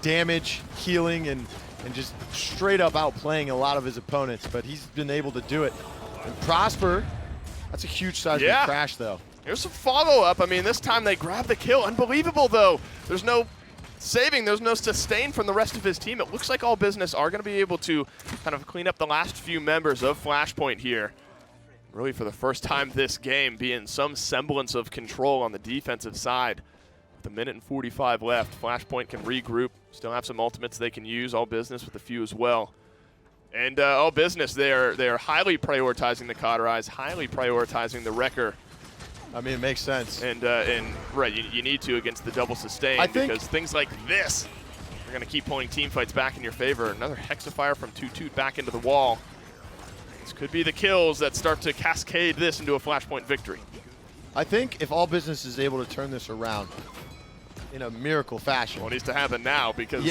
damage, healing, and just straight up outplaying a lot of his opponents, but he's been able to do it. And Prosper, that's a huge seismic crash, though. Here's some follow-up. I mean, this time they grab the kill. Unbelievable, though. There's no saving. There's no sustain from the rest of his team. It looks like All Business are going to be able to kind of clean up the last few members of Flashpoint here. Really, for the first time this game, be in some semblance of control on the defensive side. With a minute and 45 left, Flashpoint can regroup. Still have some ultimates they can use. All Business with a few as well. And All Business, they're highly prioritizing the cauterize, highly prioritizing the wrecker. I mean, it makes sense. And right, you need to against the double sustain because things like this are going to keep pulling team fights back in your favor. Another Hexafire from Toot back into the wall. This could be the kills that start to cascade this into a Flashpoint victory. I think if All Business is able to turn this around, in a miracle fashion. Well, it needs to happen now because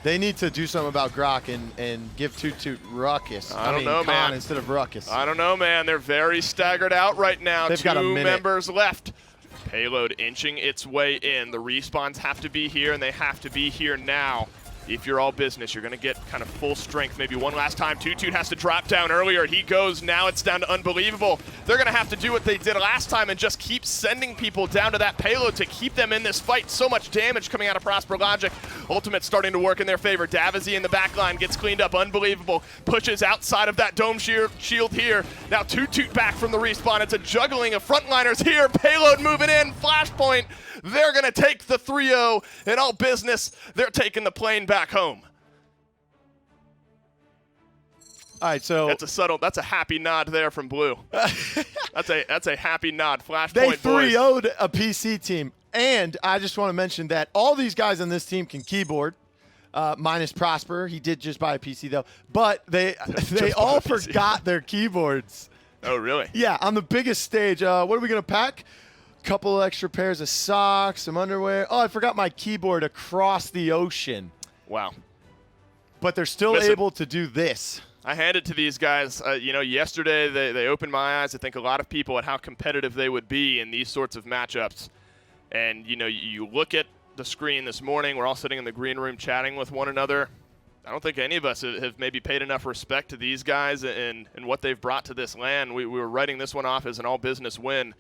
they need to do something about Grok and give Toot ruckus. I don't know, Khan man. instead of ruckus. I don't know, man. They're very staggered out right now. They've got a minute. 2 members left. Payload inching its way in. The respawns have to be here, and they have to be here now. If you're all business, you're going to get kind of full strength. Maybe one last time. Toot has to drop down earlier. He goes. Now it's down to unbelievable. They're going to have to do what they did last time and just keep sending people down to that payload to keep them in this fight. So much damage coming out of Prosper Logic. Ultimate starting to work in their favor. Davazy in the back line gets cleaned up. Unbelievable. Pushes outside of that dome shield here. Now Toot back from the respawn. It's a juggling of frontliners here. Payload moving in. Flashpoint. They're going to take the 3-0 in all business. They're taking the plane back home. All right, so that's a happy nod there from Blue. that's a happy nod. Flashpoint they boys. 3-0'd a PC team. And I just want to mention that all these guys on this team can keyboard, minus Prosper. He did just buy a PC though. But they all forgot their keyboards. Oh, really? Yeah, on the biggest stage. What are we going to pack? Couple extra pairs of socks, some underwear. Oh, I forgot my keyboard across the ocean. Wow. But they're still able to do this. I handed to these guys, yesterday they opened my eyes. I think a lot of people at how competitive they would be in these sorts of matchups. And, you look at the screen this morning. We're all sitting in the green room chatting with one another. I don't think any of us have maybe paid enough respect to these guys and what they've brought to this land. We were writing this one off as an all-business win.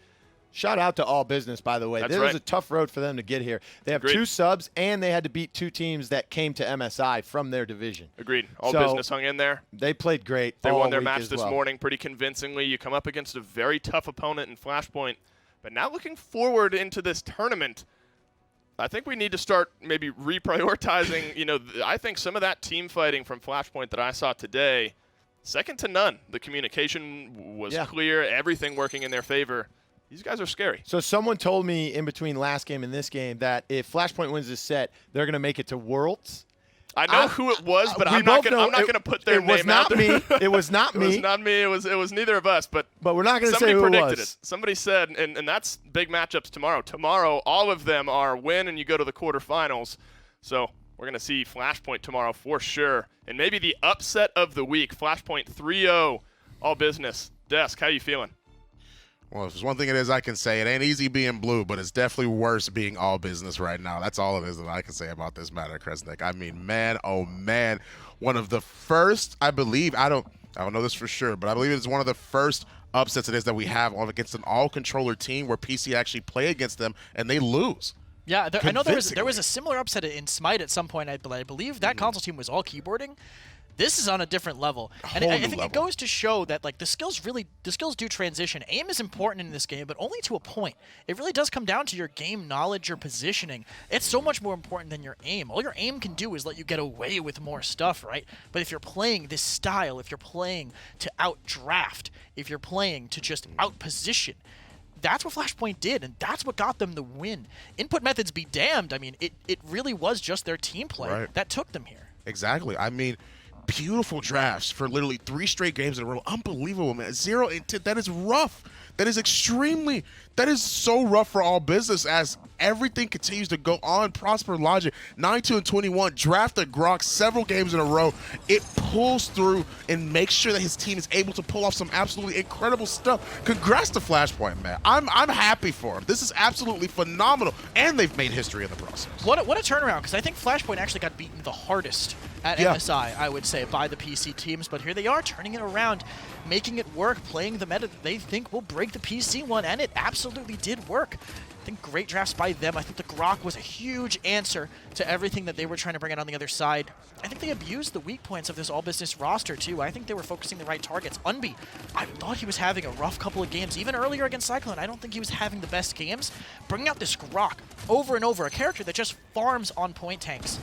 Shout out to All Business, by the way. That's This right. was a tough road for them to get here. They have Agreed. 2 subs, and they had to beat 2 teams that came to MSI from their division. Agreed. All So, business hung in there. They played great. They all won their week match as this well. morning pretty convincingly. You come up against a very tough opponent in Flashpoint. But now looking forward into this tournament, I think we need to start maybe reprioritizing. I think some of that team fighting from Flashpoint that I saw today, second to none. The communication was clear, everything working in their favor. These guys are scary. So someone told me in between last game and this game that if Flashpoint wins this set, they're going to make it to Worlds. I know who it was, but I'm not going to put their name out there. It was not me. It was not me. It was neither of us. But we're not going to say who somebody it predicted was. it. Somebody said, and that's big matchups tomorrow. Tomorrow, all of them are win and you go to the quarterfinals. So we're going to see Flashpoint tomorrow for sure. And maybe the upset of the week, Flashpoint 3-0, all business. Desk, how you feeling? Well, if there's one thing it is I can say, it ain't easy being Blue, but it's definitely worse being all business right now. That's all it is that I can say about this matter, Kresnik. I mean, man, oh man, one of the first, I believe, I don't know this for sure, but I believe it's one of the first upsets it is that we have against an all-controller team where PC actually play against them and they lose. Yeah, I know there was a similar upset in Smite at some point. I believe that console team was all keyboarding. This is on a different level, and I think it goes to show that the skills do transition. Aim is important in this game, but only to a point. It really does come down to your game knowledge, your positioning. It's so much more important than your aim. All your aim can do is let you get away with more stuff, right? But if you're playing this style, if you're playing to outdraft, if you're playing to just outposition, that's what Flashpoint did, and that's what got them the win. Input methods be damned. I mean, it really was just their team play that took them here. Exactly. I mean, beautiful drafts for literally 3 straight games in a row. Unbelievable, man. 0 intent. That is rough. That is so rough for all business as everything continues to go on. Prosper Logic, 9-2-21, draft a Grok several games in a row. It pulls through and makes sure that his team is able to pull off some absolutely incredible stuff. Congrats to Flashpoint, man. I'm happy for him. This is absolutely phenomenal, and they've made history in the process. What a turnaround, because I think Flashpoint actually got beaten the hardest at MSI, I would say, by the PC teams, but here they are turning it around, making it work, playing the meta that they think will break the PC one, and it absolutely did work. I think great drafts by them. I think the Grok was a huge answer to everything that they were trying to bring out on the other side. I think they abused the weak points of this all-business roster, too. I think they were focusing the right targets. Unbi, I thought he was having a rough couple of games. Even earlier against Cyclone, I don't think he was having the best games. Bringing out this Grok over and over, a character that just farms on point tanks,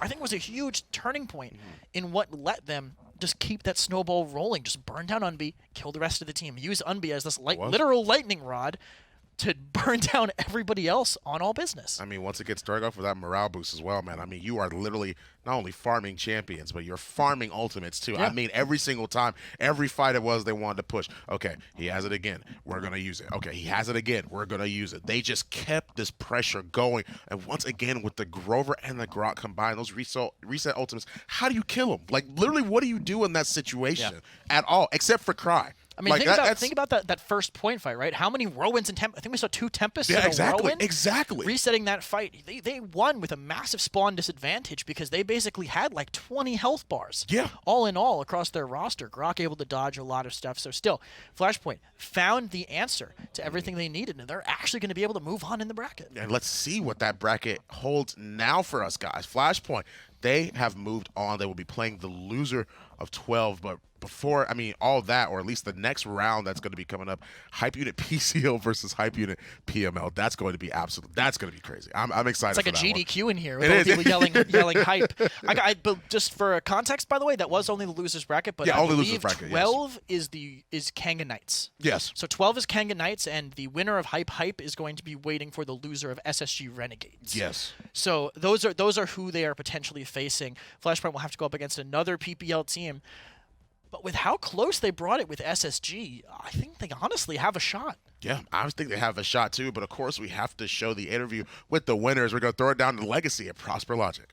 I think was a huge turning point in what let them just keep that snowball rolling. Just burn down Unbi, kill the rest of the team. Use Unbi as this literal lightning rod. to burn down everybody else on all business. I mean, once it gets started off with that morale boost as well, man. I mean, you are literally not only farming champions, but you're farming ultimates too. Yeah. I mean, every single time, every fight it was they wanted to push. Okay, he has it again. We're going to use it. Okay, he has it again. We're going to use it. They just kept this pressure going. And once again, with the Grover and the Grok combined, those reset ultimates, how do you kill them? Like, literally, what do you do in that situation at all, except for cry? I mean, like think about that first point fight, right? How many whirlwinds and I think we saw 2 Tempests and a exactly, whirlwind. exactly. Resetting that fight, they won with a massive spawn disadvantage because they basically had like 20 health bars. Yeah. All in all, across their roster, Grok able to dodge a lot of stuff. So still, Flashpoint found the answer to everything they needed, and they're actually going to be able to move on in the bracket. And let's see what that bracket holds now for us, guys. Flashpoint, they have moved on. They will be playing the loser of 12, but before, I mean, all that, or at least the next round that's going to be coming up, Hype Unit PCL versus Hype Unit PML. That's going to be that's going to be crazy. I'm excited. It's like for a that GDQ one. in here with all the people yelling hype. But just for context, by the way, that was only the losers bracket, but Yeah, I only believe losers bracket, 12 is Kanga Knights. Yes. So 12 is Kanga Knights, and the winner of Hype is going to be waiting for the loser of SSG Renegades. Yes. So those are who they are potentially facing. Flashpoint will have to go up against another PPL team. But with how close they brought it with SSG, I think they honestly have a shot. Yeah, I think they have a shot too, but of course we have to show the interview with the winners. We're going to throw it down to Legacy at Prosper Logic.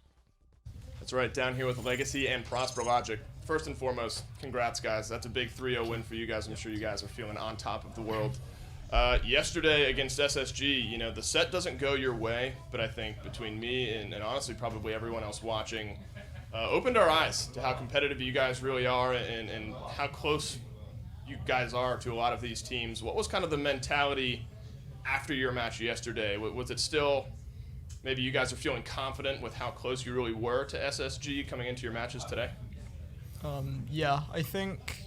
That's right, down here with Legacy and Prosper Logic. First and foremost, congrats, guys. That's a big 3-0 win for you guys. I'm sure you guys are feeling on top of the world. Yesterday against SSG, you know, the set doesn't go your way, but I think between me and honestly probably everyone else watching, opened our eyes to how competitive you guys really are and how close you guys are to a lot of these teams. What was kind of the mentality after your match yesterday? Was it still maybe you guys are feeling confident with how close you really were to SSG coming into your matches today? Yeah, I think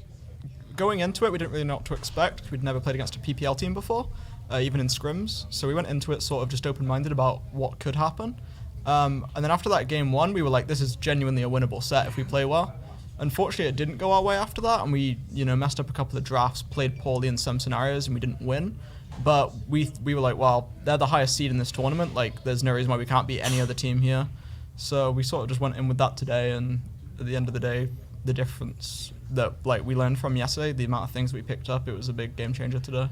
going into it, we didn't really know what to expect. We'd never played against a PPL team before, even in scrims. So we went into it sort of just open-minded about what could happen. And then after that game 1, we were like, this is genuinely a winnable set if we play well. Unfortunately, it didn't go our way after that, and we, messed up a couple of drafts, played poorly in some scenarios, and we didn't win. But we were like, well, they're the highest seed in this tournament. Like, there's no reason why we can't beat any other team here. So we sort of just went in with that today, and at the end of the day, the difference that we learned from yesterday, the amount of things we picked up, it was a big game changer today.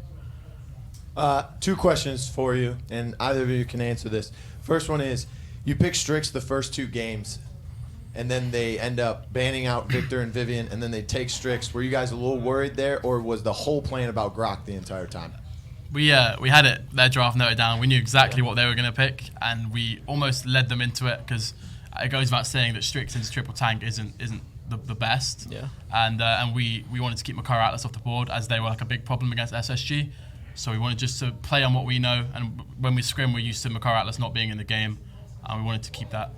2 questions for you, and either of you can answer this. First one is, you pick Strix the first 2 games, and then they end up banning out Victor and Vivian, and then they take Strix. Were you guys a little worried there, or was the whole plan about Grok the entire time? We had their draft noted down. We knew exactly what they were going to pick, and we almost led them into it because it goes without saying that Strix into triple tank isn't the best. Yeah. And we wanted to keep Makara Atlas off the board as they were like a big problem against SSG. So we wanted just to play on what we know, and when we scrim, we're used to Makara Atlas not being in the game, and we wanted to keep that.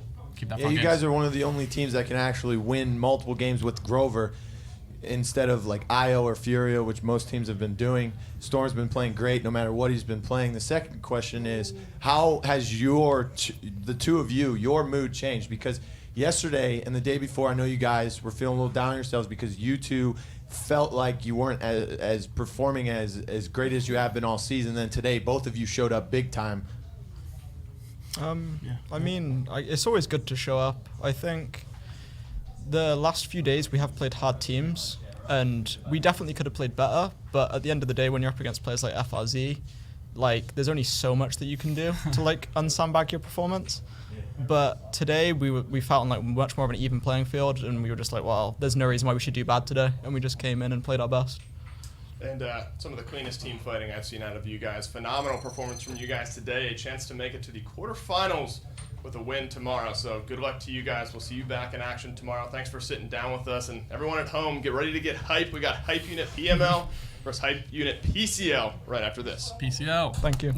Yeah, you guys are one of the only teams that can actually win multiple games with Grover instead of like Io or Furio, which most teams have been doing. Storm's been playing great no matter what he's been playing. The second question is, how has the two of you, your mood changed? Because yesterday and the day before, I know you guys were feeling a little down on yourselves because you two felt like you weren't as performing as great as you have been all season. Then today, both of you showed up big time. I mean, it's always good to show up. I think the last few days we have played hard teams, and we definitely could have played better, but at the end of the day, when you're up against players like FRZ, there's only so much that you can do to unsandbag your performance. But today we felt on much more of an even playing field, and we were just like, well, there's no reason why we should do bad today, and we just came in and played our best. And some of the cleanest team fighting I've seen out of you guys. Phenomenal performance from you guys today. A chance to make it to the quarterfinals with a win tomorrow. So good luck to you guys. We'll see you back in action tomorrow. Thanks for sitting down with us. And everyone at home, get ready to get hyped. We got Hype Unit PML versus Hype Unit PCL right after this. PCL. Thank you.